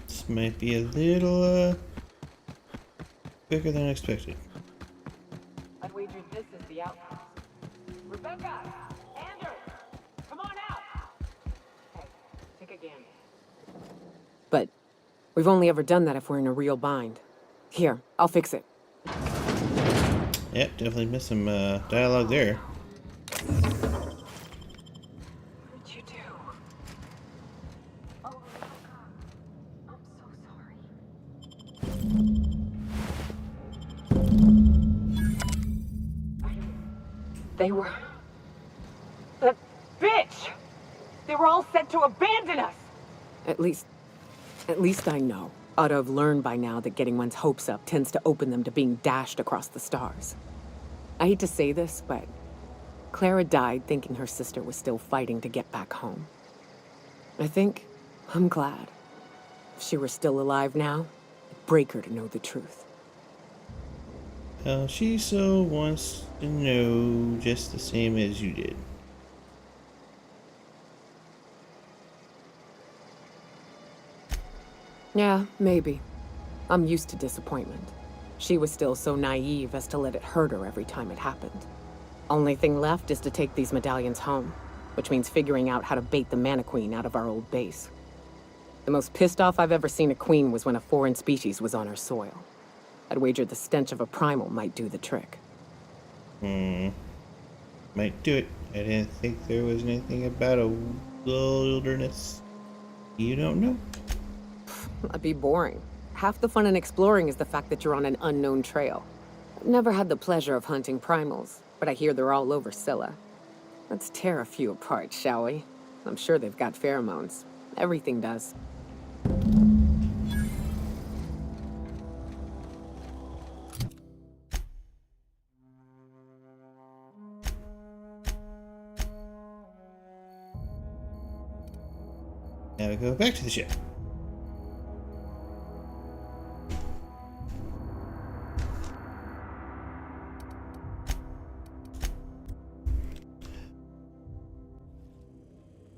This might be a little quicker than expected. I'd wager this is the outpost. Rebecca! Anders! Come on out! Hey, take a gander. But we've only ever done that if we're in a real bind. Here, I'll fix it. Yep, definitely missed some dialogue there. They were... That bitch! They were all set to abandon us! At least I know. Ought to have learned by now that getting one's hopes up tends to open them to being dashed across the stars. I hate to say this, but Clara died thinking her sister was still fighting to get back home. I'm glad. If she were still alive now, it'd break her to know the truth. She so wants to know just the same as you did. Yeah, maybe. I'm used to disappointment. She was still so naive as to let it hurt her every time it happened. Only thing left is to take these medallions home, which means figuring out how to bait the Mantiqueen out of our old base. The most pissed off I've ever seen a queen was when a foreign species was on her soil. I'd wager the stench of a primal might do the trick. Might do it. I didn't think there was anything about a wilderness you don't know. That'd be boring. Half the fun in exploring is the fact that you're on an unknown trail. I've never had the pleasure of hunting primals, but I hear they're all over Scylla. Let's tear a few apart, shall we? I'm sure they've got pheromones. Everything does. Now we go back to the ship.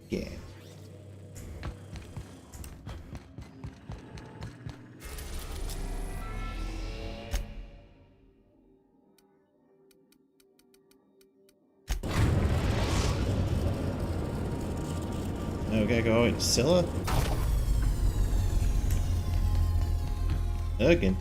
Yeah. Okay, go in Scylla. Again.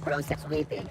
Process weeping.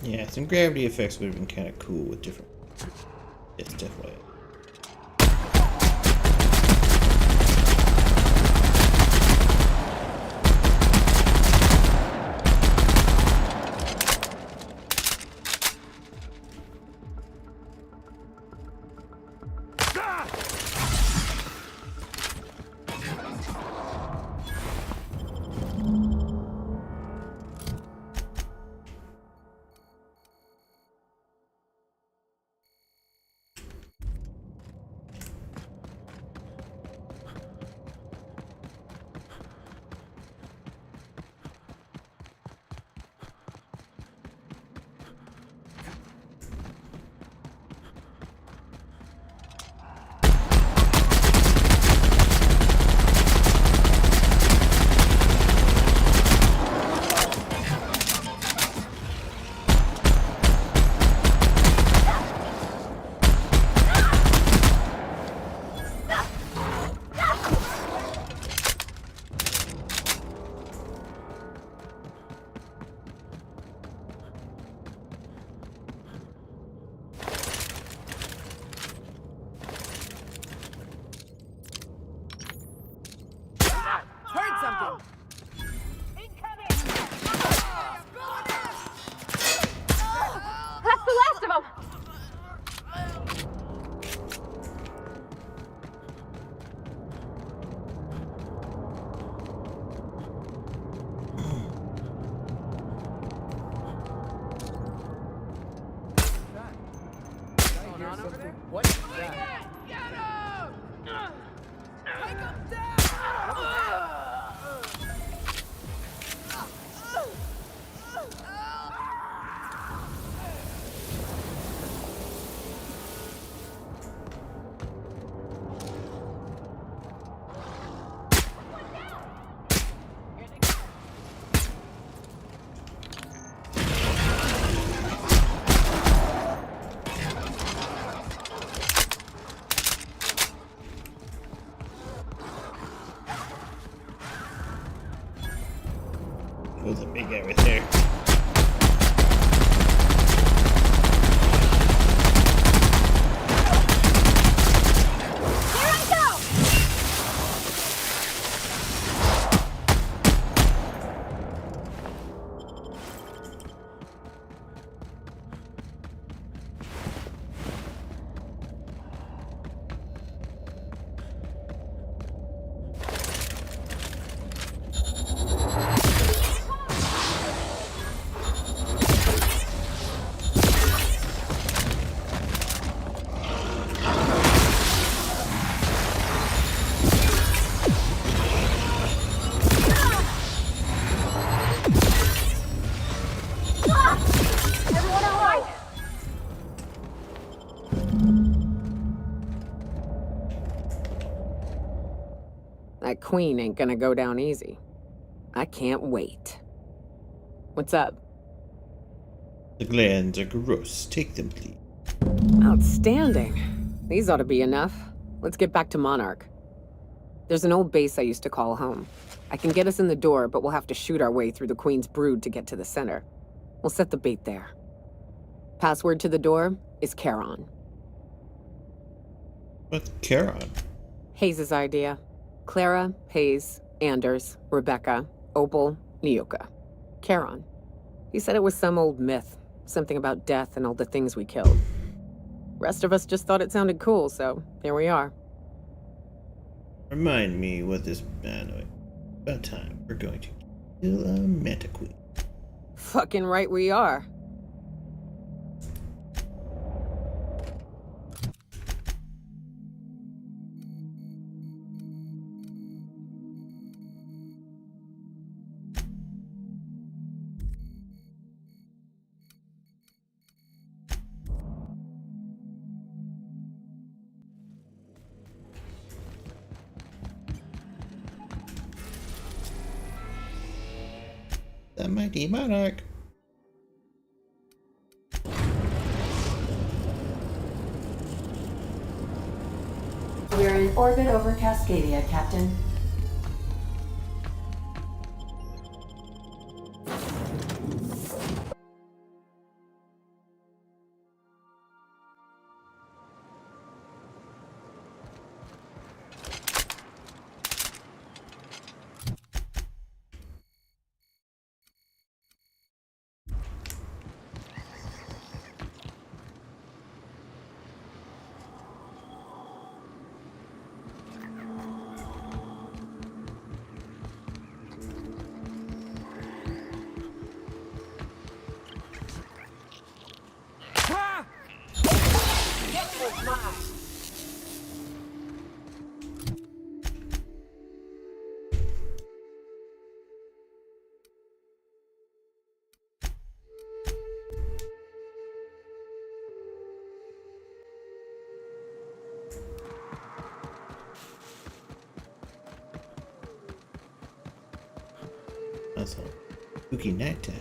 Yeah, some gravity effects would have been kind of cool with different... Yes, definitely. Oh, the big guy right there. That queen ain't gonna go down easy. I can't wait. What's up? The glands are gross. Take them, please. Outstanding. These ought to be enough. Let's get back to Monarch. There's an old base I used to call home. I can get us in the door, but we'll have to shoot our way through the Queen's brood to get to the center. We'll set the bait there. Password to the door is Charon. What's Charon? Hayes' idea. Clara, Hayes, Anders, Rebecca, Opal, Nyoka. Charon. He said it was some old myth. Something about death and all the things we killed. Rest of us just thought it sounded cool, so here we are. Remind me what this about time we're going to kill a Mantiqueen. Fucking right we are. The mighty Monarch. We're in orbit over Cascadia, Captain. That's a spooky nighttime.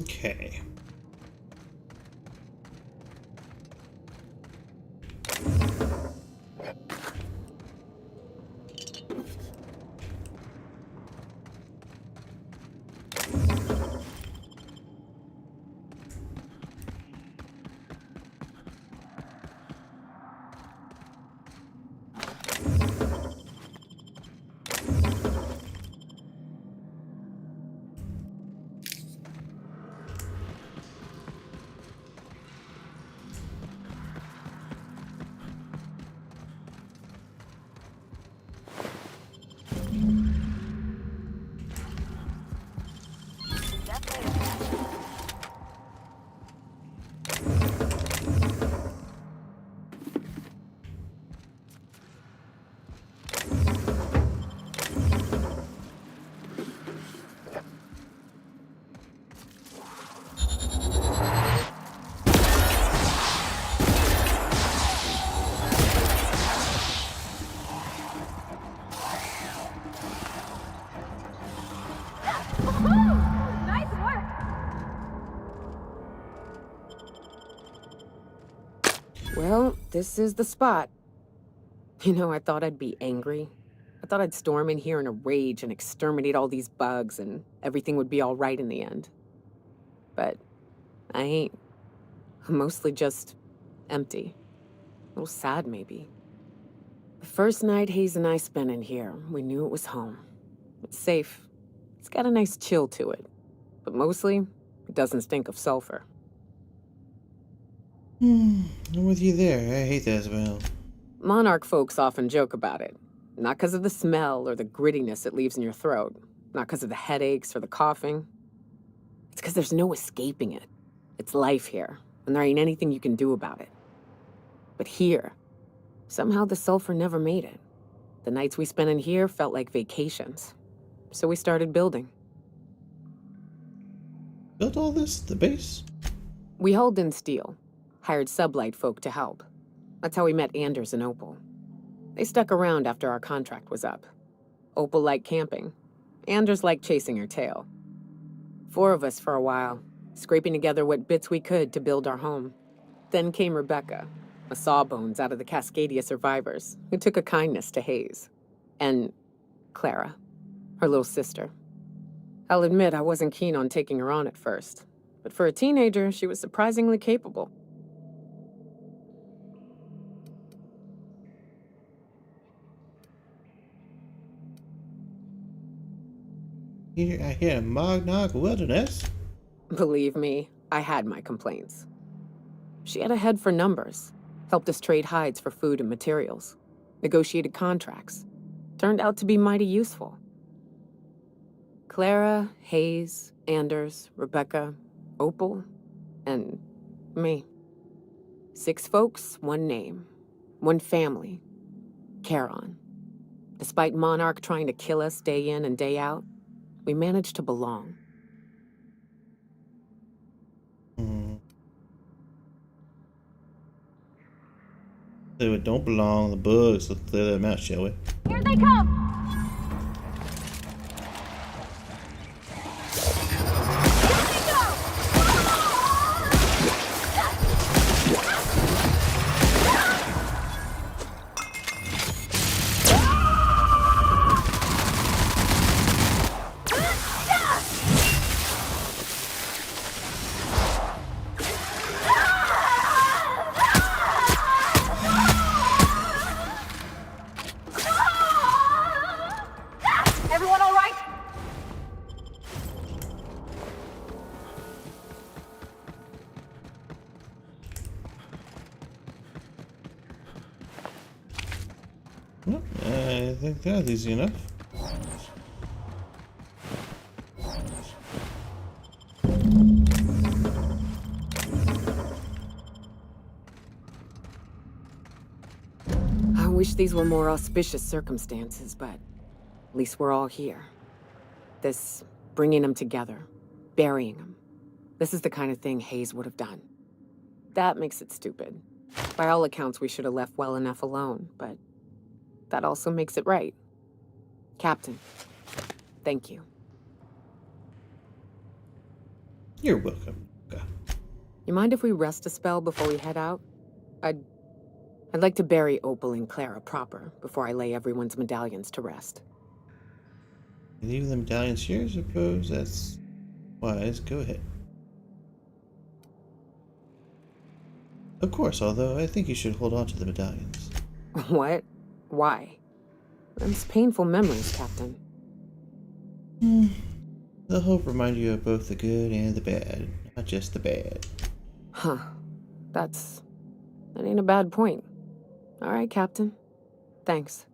Okay. this is the spot. You know, I thought I'd be angry. I thought I'd storm in here in a rage and exterminate all these bugs and everything would be all right in the end. But I ain't. I'm mostly just empty. A little sad, maybe. The first night Hayes and I spent in here, we knew it was home. It's safe. It's got a nice chill to it. But mostly, it doesn't stink of sulfur. I'm with you there. I hate that smell. Monarch folks often joke about it. Not because of the smell or the grittiness it leaves in your throat. Not because of the headaches or the coughing. It's because there's no escaping it. It's life here, and there ain't anything you can do about it. But here, somehow the sulfur never made it. The nights we spent in here felt like vacations. So we started building. Built all this? The base? We hauled in steel. Hired sublight folk to help. That's how we met Anders and Opal. They stuck around after our contract was up. Opal liked camping. Anders liked chasing her tail. 4 of us for a while, scraping together what bits we could to build our home. Then came Rebecca, a sawbones out of the Cascadia survivors, who took a kindness to Hayes. And Clara, her little sister. I'll admit I wasn't keen on taking her on at first, but for a teenager, she was surprisingly capable. Here I hear Mognog Wilderness. Believe me, I had my complaints. She had a head for numbers, helped us trade hides for food and materials, negotiated contracts. Turned out to be mighty useful. Clara, Hayes, Anders, Rebecca, Opal, and me. 6 folks, 1 name, 1 family, Charon. Despite Monarch trying to kill us day in and day out, we managed to belong. They would don't belong. The bugs. Let's clear them out, shall we? Here they come! Everyone all right? Well, I think that's easy enough. I wish these were more auspicious circumstances, but at least we're all here. This bringing them together, burying them. This is the kind of thing Hayes would have done. That makes it stupid. By all accounts, we should have left well enough alone, but that also makes it right. Captain, thank you. You're welcome. Okay. You mind if we rest a spell before we head out? I'd like to bury Opal and Clara proper before I lay everyone's medallions to rest. Leave the medallions here, I suppose. That's wise. Go ahead. Of course, although I think you should hold on to the medallions. What? Why? Them's painful memories, Captain. They'll help remind you of both the good and the bad, not just the bad. Huh. That ain't a bad point. All right, Captain. Thanks.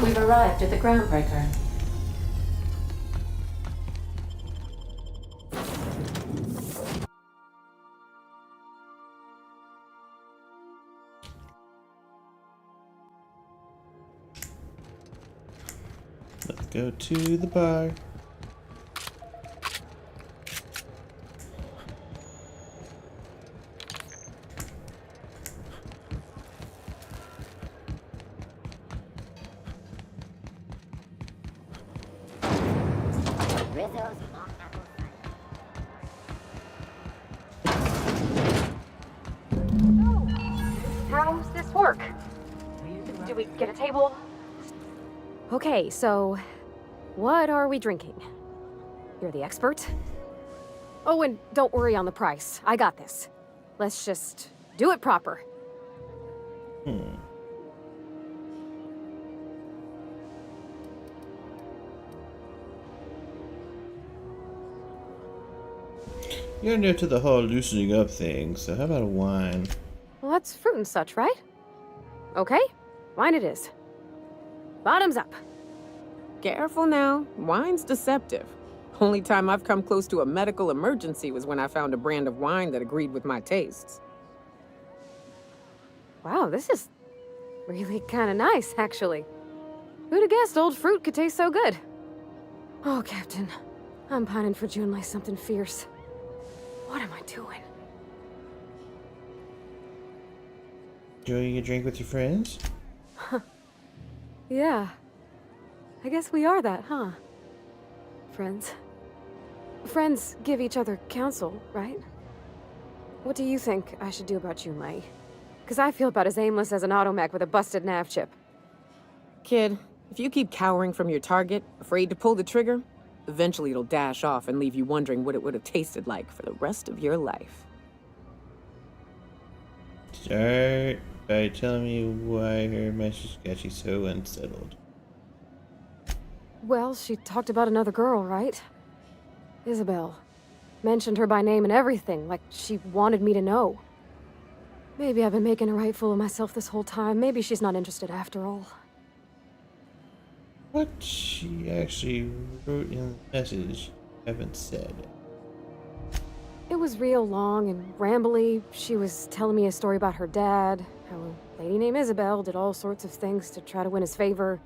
We've arrived at the groundbreaker. Let's go to the bar. How's this work? Do we get a table? Okay, so what are we drinking? You're the expert. Oh, and don't worry on the price. I got this. Let's just do it proper. You're new to the whole loosening up thing, so how about a wine? Well, that's fruit and such, right? Okay, wine it is. Bottoms up. Careful now. Wine's deceptive. Only time I've come close to a medical emergency was when I found a brand of wine that agreed with my tastes. Wow, this is really kind of nice, actually. Who'd have guessed old fruit could taste so good? Oh, Captain, I'm pining for June like something fierce. What am I doing? Enjoying a drink with your friends? Yeah. I guess we are that, huh? Friends. Friends give each other counsel, right? What do you think I should do about Junlei? Because I feel about as aimless as an automech with a busted nav chip. Kid, if you keep cowering from your target, afraid to pull the trigger, eventually it'll dash off and leave you wondering what it would have tasted like for the rest of your life. Start by telling me why her message got you so unsettled. Well, she talked about another girl, right? Isabel. Mentioned her by name and everything, like she wanted me to know. Maybe I've been making a right fool of myself this whole time. Maybe she's not interested after all. What she actually wrote in the message, I haven't said. It was real long and rambly. She was telling me a story about her dad, how a lady named Isabel did all sorts of things to try to win his favor.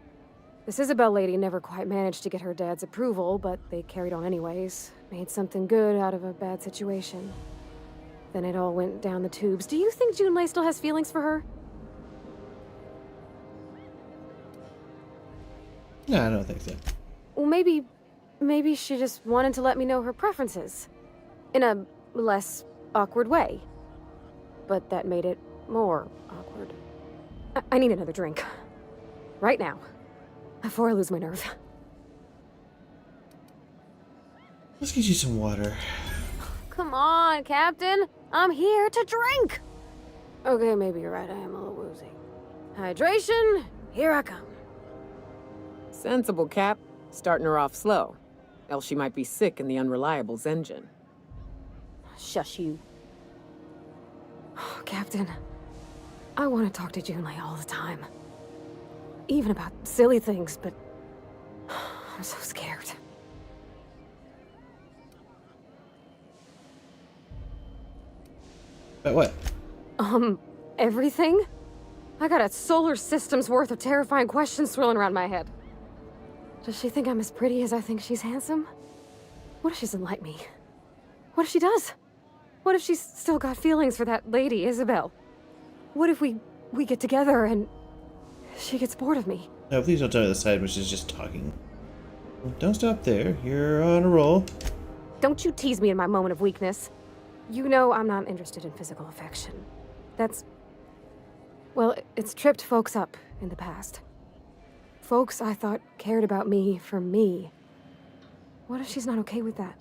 This Isabel lady never quite managed to get her dad's approval, but they carried on anyways. Made something good out of a bad situation. Then it all went down the tubes. Do you think Junlei still has feelings for her? No, I don't think so. Well, maybe she just wanted to let me know her preferences. In a less awkward way. But that made it more awkward. I need another drink. Right now. Before I lose my nerve. Let's get you some water. Come on, Captain. I'm here to drink. Okay, maybe you're right. I am a little woozy. Hydration, here I come. Sensible, Cap. Starting her off slow. Else she might be sick in the Unreliable's engine. Shush you. Captain, I want to talk to Junlei all the time. Even about silly things, but I'm so scared. But what? Everything? I got a solar system's worth of terrifying questions swirling around my head. Does she think I'm as pretty as I think she's handsome? What if she doesn't like me? What if she does? What if she's still got feelings for that lady, Isabel? What if we get together and she gets bored of me? No, please don't tell me the side which is just talking. Don't stop there. You're on a roll. Don't you tease me in my moment of weakness. You know I'm not interested in physical affection. That's... well, it's tripped folks up in the past. Folks I thought cared about me for me. What if she's not okay with that?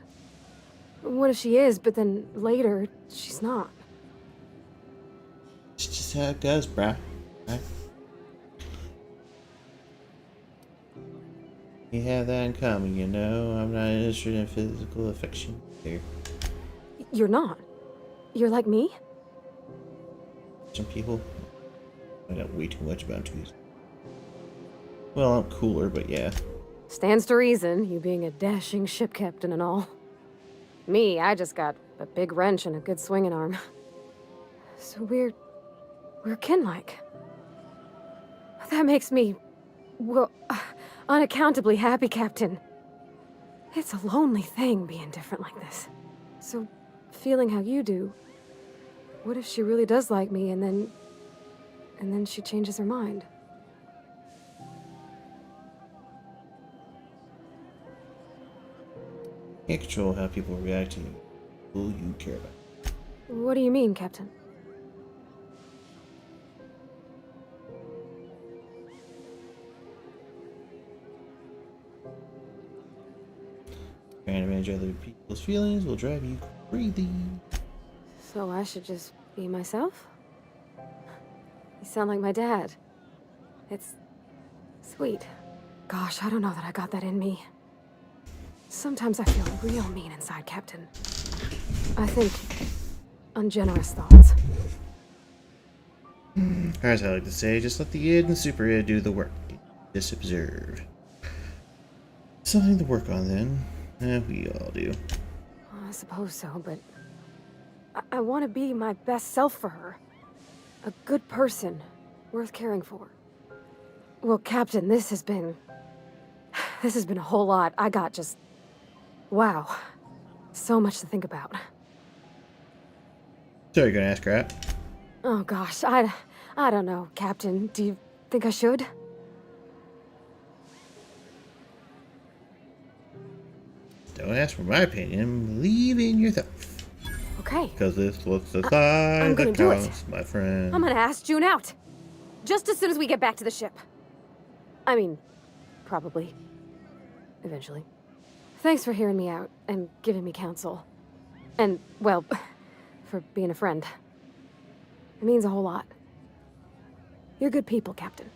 What if she is, but then later, she's not? It's just how it goes, bruh. Right? We have that in common, you know? I'm not interested in physical affection here. You're not? You're like me? Some people find out way too much about trees. Well, I'm cooler, but yeah. Stands to reason, you being a dashing ship captain and all. Me, I just got a big wrench and a good swinging arm. So we're kin-like. That makes me, well, unaccountably happy, Captain. It's a lonely thing being different like this. So, feeling how you do, what if she really does like me and then she changes her mind? Can't control how people react to you. Who you care about. What do you mean, Captain? Trying to manage other people's feelings will drive you crazy. So I should just be myself? You sound like my dad. It's sweet. Gosh, I don't know that I got that in me. Sometimes I feel real mean inside, Captain. I think ungenerous thoughts. Or as I like to say, just let the id and super id do the work. Just observe. Something to work on then. We all do. I suppose so, but I want to be my best self for her. A good person, worth caring for. Well, Captain, this has been a whole lot. I got just, wow, so much to think about. So you're gonna ask her out? Oh gosh, I don't know, Captain. Do you think I should? Don't ask for my opinion. Believe in yourself. Okay. Because this was the I'm side gonna that do it. counts, my friend. I'm gonna ask June out. Just as soon as we get back to the ship. I mean, probably. Eventually. Thanks for hearing me out and giving me counsel. And, well, for being a friend. It means a whole lot. You're good people, Captain.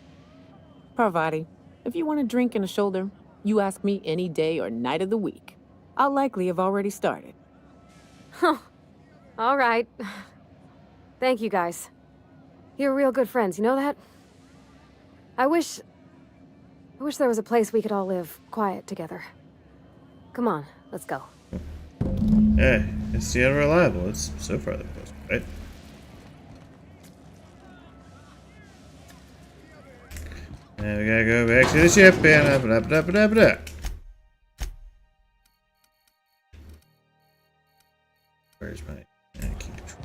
Parvati, if you want a drink and a shoulder, you ask me any day or night of the week. I'll likely have already started. Huh. All right. Thank you, guys. You're real good friends, you know that? I wish there was a place we could all live quiet together. Come on, let's go. Hey, it's the unreliable. It's so far the most, right? And we gotta go back to the ship and blah. Where's my key control?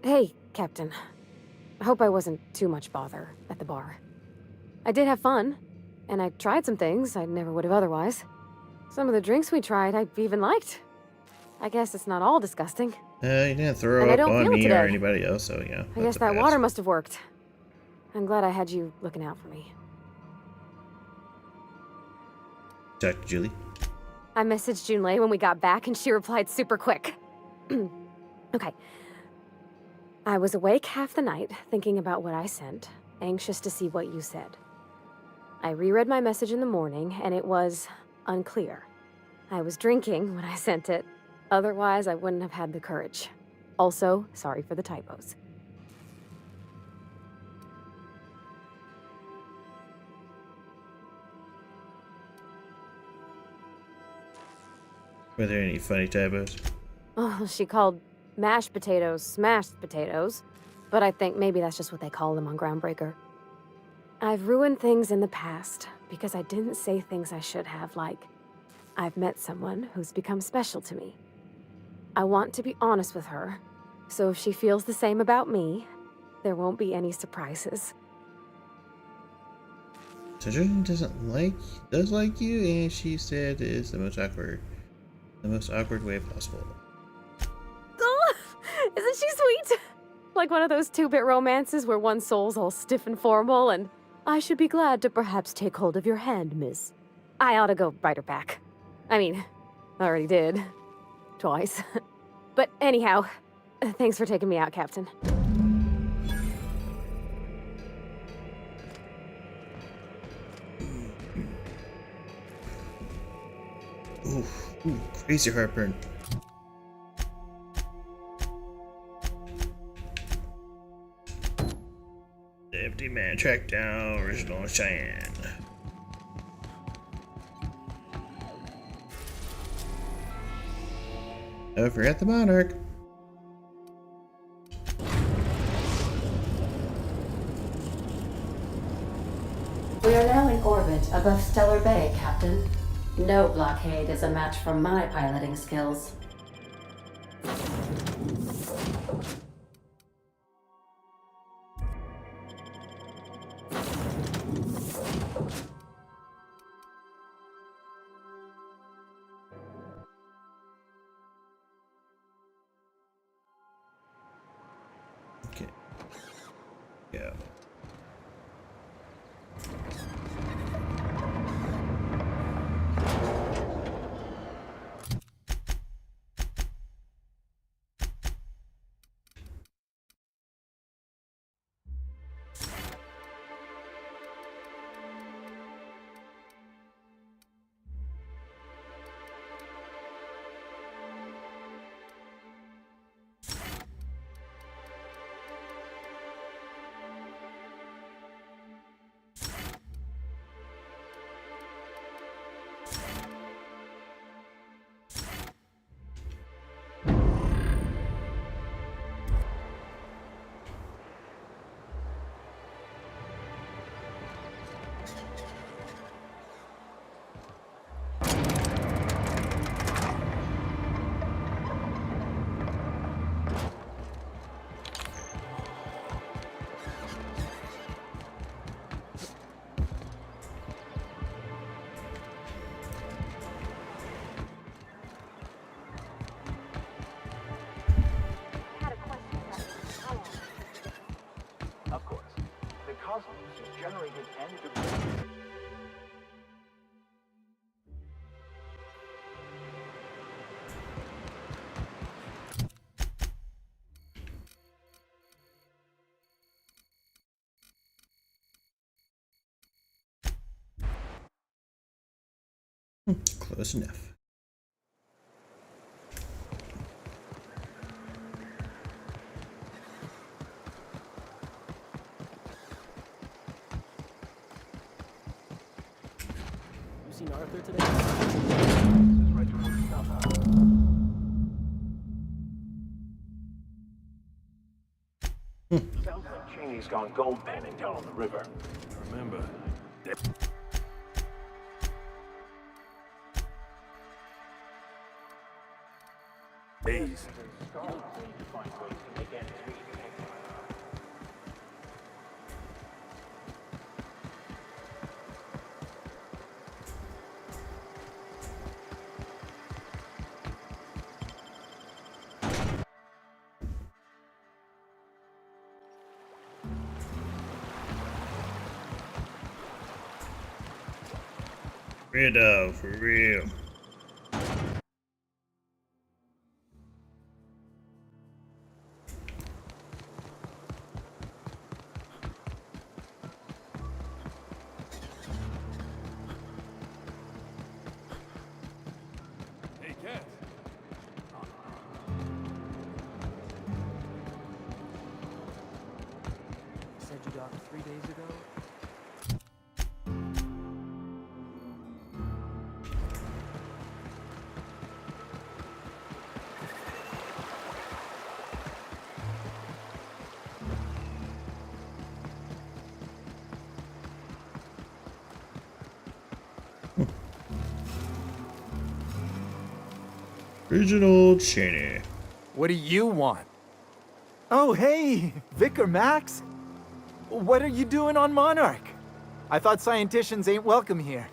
Hey, Captain. I hope I wasn't too much bother at the bar. I did have fun, and I tried some things I never would have otherwise. Some of the drinks we tried I even liked. I guess it's not all disgusting. You didn't throw And I up don't on feel it me today. or anybody else, so yeah. I guess that water must have worked. I'm glad I had you looking out for me. Talk to Julie. I messaged Junlei when we got back, and she replied super quick. Okay. I was awake half the night, thinking about what I sent, anxious to see what you said. I reread my message in the morning, and it was unclear. I was drinking when I sent it. Otherwise, I wouldn't have had the courage. Also, sorry for the typos. Were there any funny typos? Oh, she called mashed potatoes smashed potatoes, but I think maybe that's just what they call them on Groundbreaker. I've ruined things in the past because I didn't say things I should have, like, I've met someone who's become special to me. I want to be honest with her, so if she feels the same about me, there won't be any surprises. So Jordan does like you, and she said it is the most awkward way possible. Oh, isn't she sweet? Like one of those 2-bit romances where one soul's all stiff and formal, and I should be glad to perhaps take hold of your hand, miss. I ought to go write her back. I mean, I already did. Twice. But anyhow, thanks for taking me out, Captain. Ooh, crazy heartburn. The empty man tracked down original Cheyenne. Don't forget the Monarch. We are now in orbit above Stellar Bay, Captain. No blockade is a match for my piloting skills. Okay. Go. Of course, the cosmos is generated and Close enough. You seen Arthur today? Sounds like Cheney's gone gold panning down on the river. Remember, Hayes. Weirdo, for real. Hey, Cat. Said you docked 3 days ago? Original Cheney. What do you want? Oh, hey, Vicar Max. What are you doing on Monarch? I thought scienticians ain't welcome here.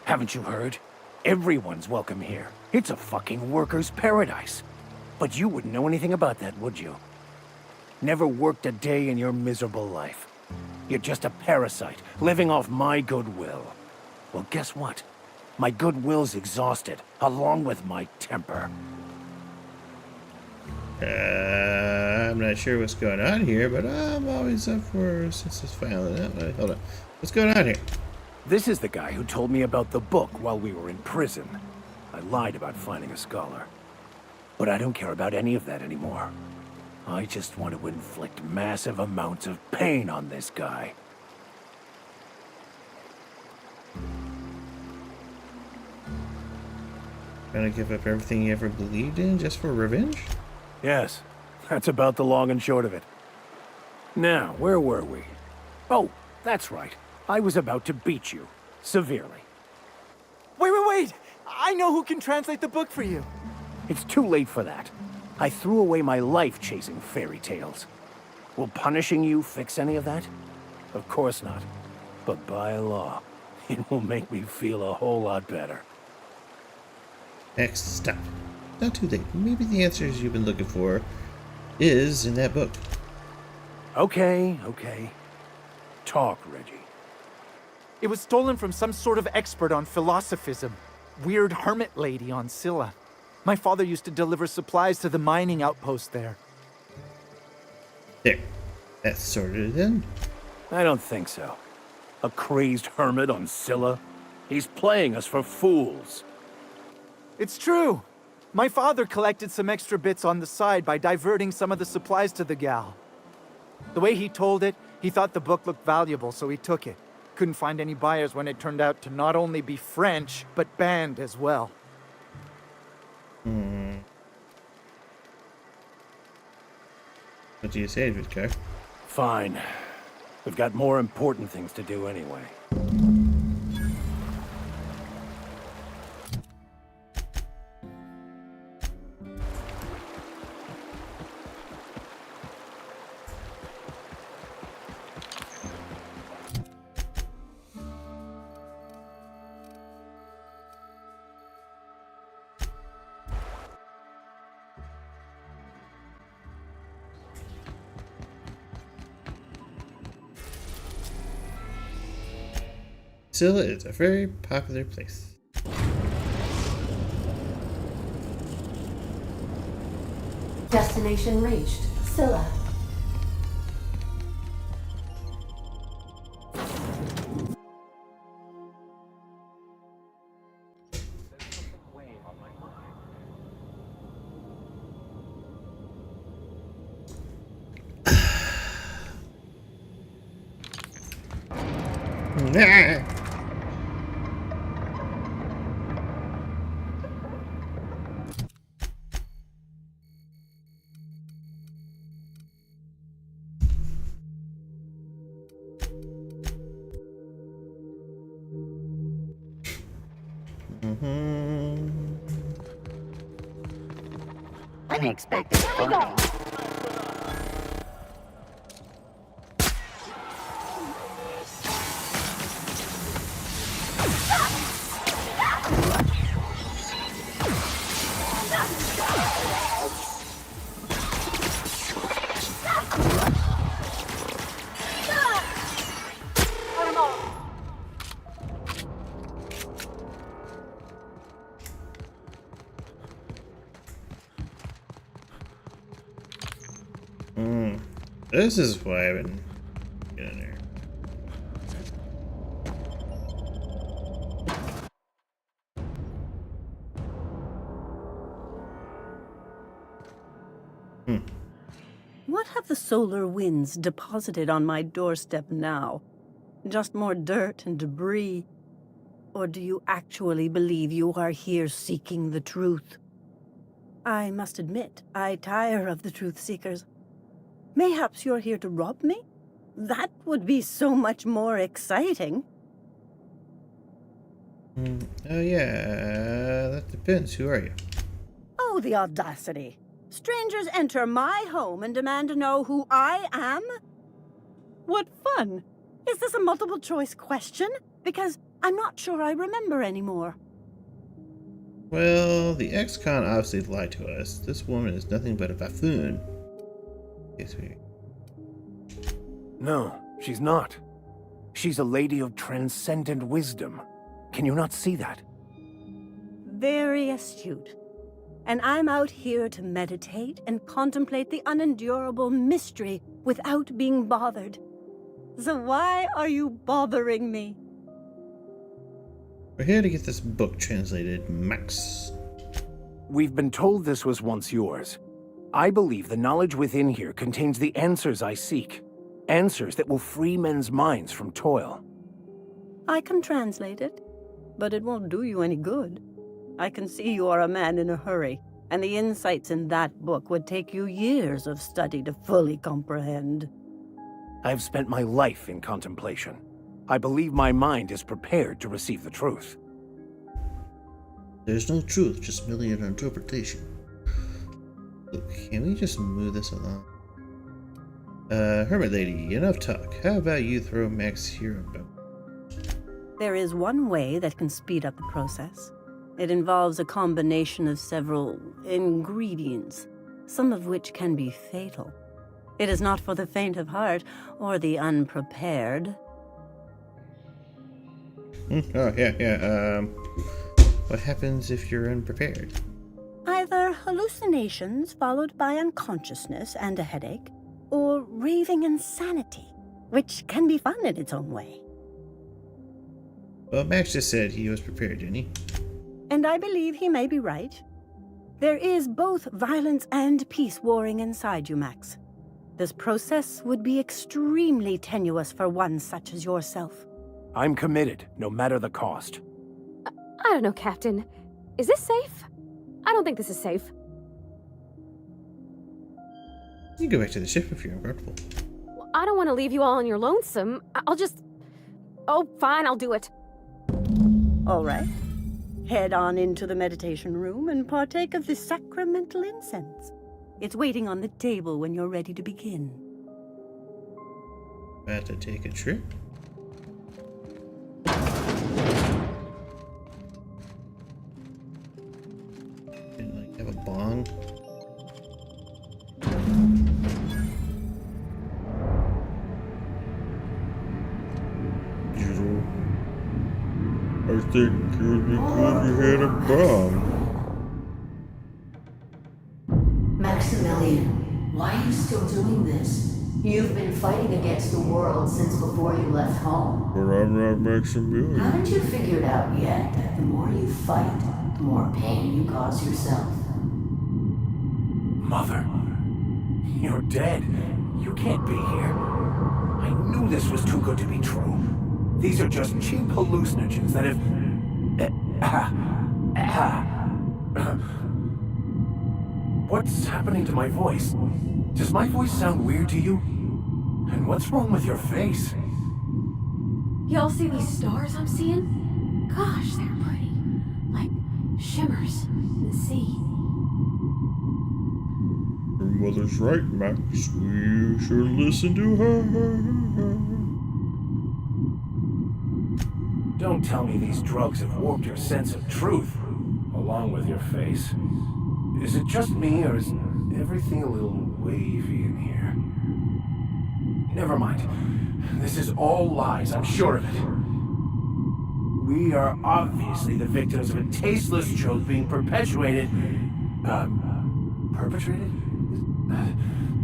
Haven't you heard? Everyone's welcome here. It's a fucking worker's paradise. But you wouldn't know anything about that, would you? Never worked a day in your miserable life. You're just a parasite, living off my goodwill. Well, guess what? My goodwill's exhausted, along with my temper. I'm not sure what's going on here, but I'm always up for since it's finally. Hold on. What's going on here? This is the guy who told me about the book while we were in prison. I lied about finding a scholar. But I don't care about any of that anymore. I just want to inflict massive amounts of pain on this guy. Gonna give up everything you ever believed in just for revenge? Yes, that's about the long and short of it. Now, where were we? Oh, that's right. I was about to beat you. Severely. Wait! I know who can translate the book for you. It's too late for that. I threw away my life chasing fairy tales. Will punishing you fix any of that? Of course not. But by law, it will make me feel a whole lot better. Next stop. Not too late. Maybe the answers you've been looking for is in that book. Okay. Talk, Reggie. It was stolen from some sort of expert on philosophism. Weird hermit lady on Scylla. My father used to deliver supplies to the mining outpost there. There. That's sorted in. I don't think so. A crazed hermit on Scylla? He's playing us for fools. It's true. My father collected some extra bits on the side by diverting some of the supplies to the gal. The way he told it, he thought the book looked valuable, so he took it. Couldn't find any buyers when it turned out to not only be French, but banned as well. What do you say, Vidkar? Fine. We've got more important things to do anyway. Scylla is a very popular place. Destination reached. Scylla. Unexpected finding. This is why I've been getting there. What have the solar winds deposited on my doorstep now? Just more dirt and debris? Or do you actually believe you are here seeking the truth? I must admit, I tire of the truth seekers. Mayhaps you're here to rob me? That would be so much more exciting. Oh yeah, that depends. Who are you? Oh, the audacity. Strangers enter my home and demand to know who I am? What fun! Is this a multiple choice question? Because I'm not sure I remember anymore. Well, the ex-con obviously lied to us. This woman is nothing but a buffoon. Yes, we. No, She's not. She's a lady of transcendent wisdom. Can you not see that? Very astute. And I'm out here to meditate and contemplate the unendurable mystery without being bothered. So why are you bothering me? We're here to get this book translated, Max. We've been told this was once yours. I believe the knowledge within here contains the answers I seek. Answers that will free men's minds from toil. I can translate it, but it won't do you any good. I can see you are a man in a hurry, and the insights in that book would take you years of study to fully comprehend. I've spent my life in contemplation. I believe my mind is prepared to receive the truth. There's no truth, just merely an interpretation. Look, can we just move this along? Hermit Lady, enough talk. How about you throw Max here about? There is one way that can speed up the process. It involves a combination of several ingredients, some of which can be fatal. It is not for the faint of heart or the unprepared. Oh, yeah. What happens if you're unprepared? Either hallucinations followed by unconsciousness and a headache, or raving insanity, which can be fun in its own way. Well, Max just said he was prepared, didn't he? And I believe he may be right. There is both violence and peace warring inside you, Max. This process would be extremely tenuous for one such as yourself. I'm committed, no matter the cost. I don't know, Captain. Is this safe? I don't think this is safe. You can go back to the ship if you're uncomfortable. I don't want to leave you all on your lonesome. I'll just... Oh, fine, I'll do it. All right. Head on into the meditation room and partake of the sacramental incense. It's waiting on the table when you're ready to begin. About to take a trip? Didn't like have a bong. I think it would be good you had a bomb. Maximilian, why are you still doing this? You've been fighting against the world since before you left home. But I'm not Maximilian. Haven't you figured out yet that the more you fight, the more pain you cause yourself? Mother, you're dead. You can't be here. I knew this was too good to be true. These are just cheap hallucinogens that have... What's happening to my voice? Does my voice sound weird to you? And what's wrong with your face? Y'all see these stars I'm seeing? Gosh, they're pretty. Like shimmers in the sea. Your mother's right, Max. We should listen to her. Don't tell me these drugs have warped your sense of truth, along with your face. Is it just me, or is everything a little wavy in here? Never mind. This is all lies, I'm sure of it. We are obviously the victims of a tasteless joke being perpetuated... perpetrated?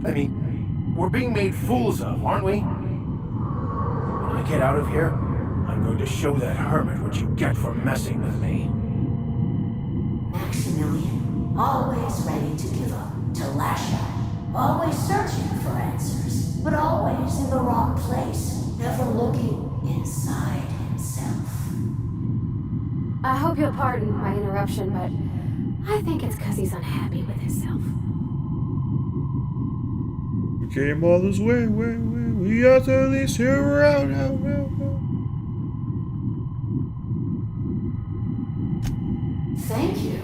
I mean, we're being made fools of, aren't we? When I get out of here, I'm going to show that hermit what you get for messing with me. Maximilian, always ready to give up, to lash out. Always searching for answers, but always in the wrong place, never looking inside himself. I hope you'll pardon my interruption, but I think it's because he's unhappy with himself. We came all this way. We got to at least hear her out. Thank you.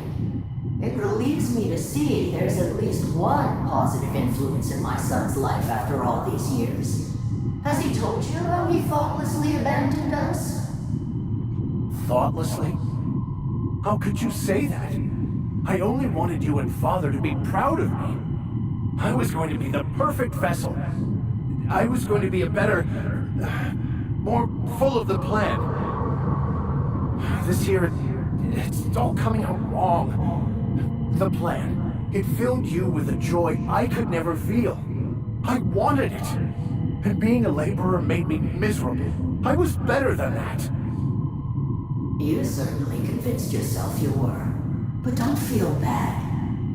It relieves me to see there's at least one positive influence in my son's life after all these years. Has he told you how he thoughtlessly abandoned us? Thoughtlessly? How could you say that? I only wanted you and Father to be proud of me. I was going to be the perfect vessel. I was going to be a better, more full of the plan. This here, it's all coming out wrong. The plan, it filled you with a joy I could never feel. I wanted it. And being a laborer made me miserable. I was better than that. You certainly convinced yourself you were. But don't feel bad.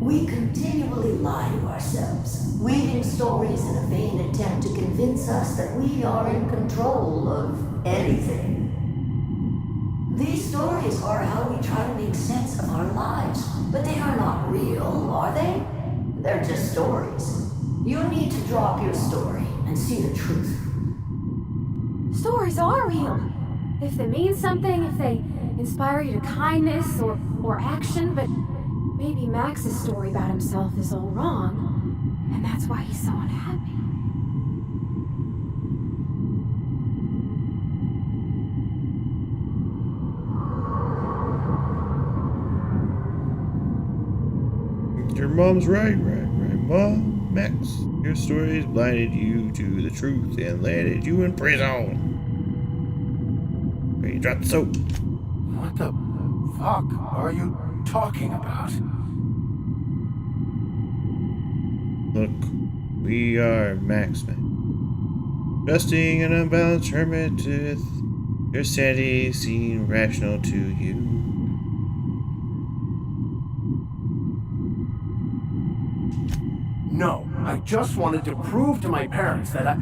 We continually lie to ourselves, weaving stories in a vain attempt to convince us that we are in control of anything. These stories are how we try to make sense of our lives, but they are not real, are they? They're just stories. You need to drop your story and see the truth. Stories are real. If they mean something, if they inspire you to kindness or action, but maybe Max's story about himself is all wrong, and that's why he's so unhappy. Your mom's right, Mom. Max, your stories blinded you to the truth and landed you in prison. Where you dropped the soap. What the fuck are you talking about? Look, we are Maxmen. Trusting an unbalanced hermit with your sanity seem rational to you. No, I just wanted to prove to my parents that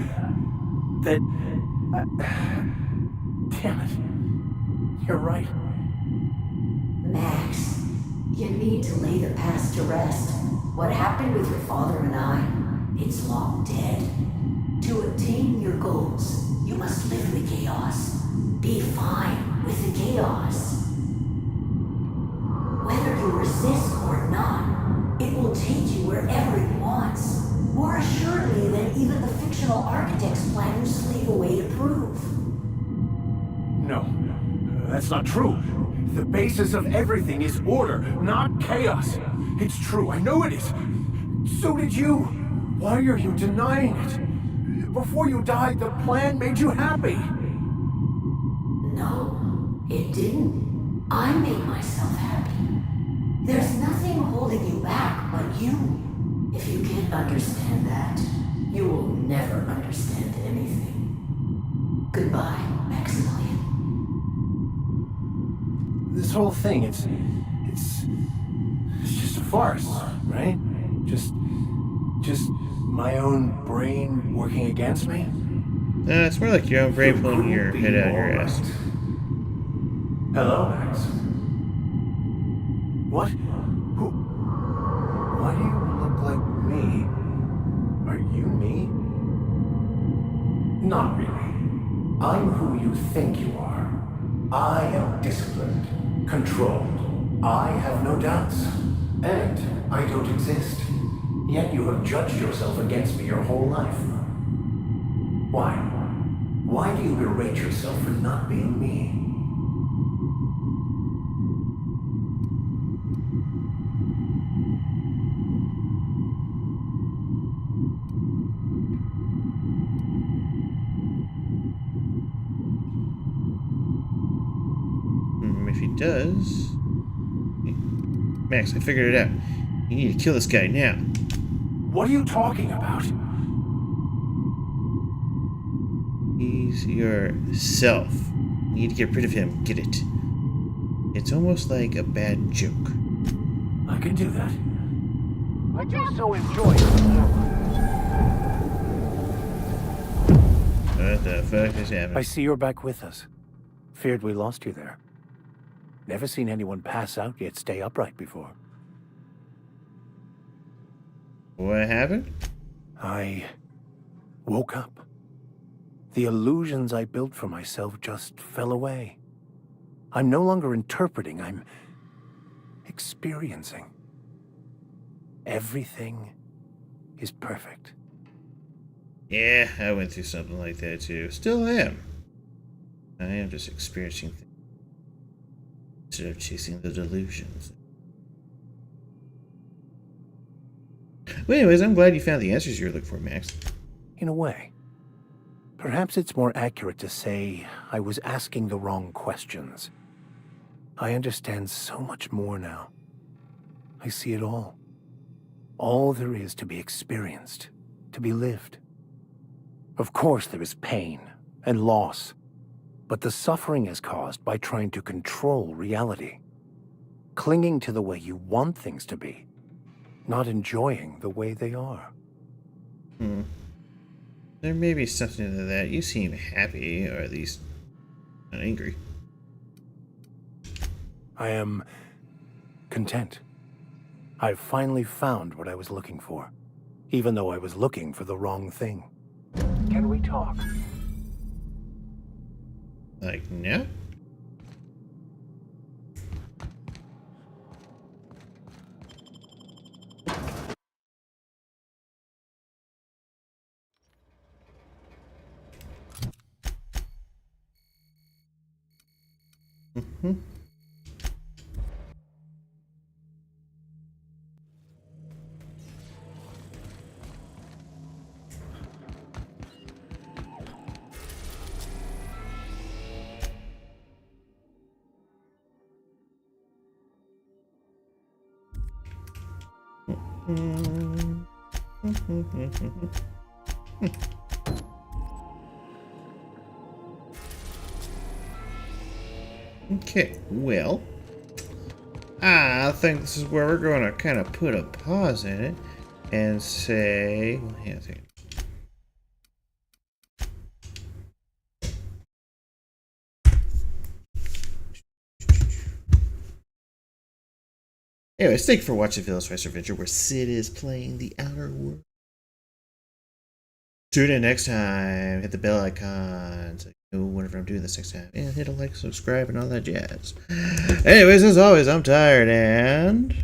damn it. You're right. Max, you need to lay the past to rest. What happened with your father and I, it's long dead. To attain your goals, you must live in the chaos. Be fine with the chaos. Whether you resist or not, it will take you wherever it wants. More assuredly than even the fictional architect's plan you slave away to prove. No, that's not true. The basis of everything is order, not chaos. It's true, I know it is. So did you. Why are you denying it? Before you died, the plan made you happy. No, it didn't. I made myself happy. There's nothing holding you back but you. If you can't understand that, you will never understand anything. Goodbye, Maximilian. This whole thing, it's just a farce, right? Just my own brain working against me? It's more like your own brain pulling your head out of your ass. Hello, Max. What? Who? Why do you look like me? Are you me? Not really. I'm who you think you are. I am disciplined, controlled. I have no doubts. And I don't exist. Yet you have judged yourself against me your whole life. Why? Why do you berate yourself for not being me? If he does... Max, I figured it out. You need to kill this guy now. What are you talking about? He's yourself. You need to get rid of him. Get it? It's almost like a bad joke. I can do that. I do so enjoy it. What the fuck is happening? I see you're back with us. Feared we lost you there. Never seen anyone pass out yet stay upright before. What happened? I woke up. The illusions I built for myself just fell away. I'm no longer interpreting, I'm experiencing. Everything is perfect. Yeah, I went through something like that too. Still am. I am just experiencing things instead of chasing the delusions. Well, anyways, I'm glad you found the answers you're looking for, Max. In a way. Perhaps it's more accurate to say I was asking the wrong questions. I understand so much more now. I see it all. All there is to be experienced, to be lived. Of course there is pain and loss, but the suffering is caused by trying to control reality, clinging to the way you want things to be, not enjoying the way they are. There may be something to that. You seem happy, or at least not angry. I am content. I've finally found what I was looking for, even though I was looking for the wrong thing. Can we talk? Like, no? Okay, well, I think this is where we're going to kind of put a pause in it and say, well, hang on a second. Anyways, thank you for watching Velocipaster Adventure, where Sid is playing the Outer World. Tune in next time. Hit the bell icon so you know whenever I'm doing this next time. And hit a like, subscribe, and all that jazz. Anyways, as always, I'm tired, and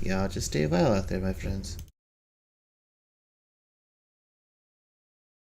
y'all just stay vile out there, my friends.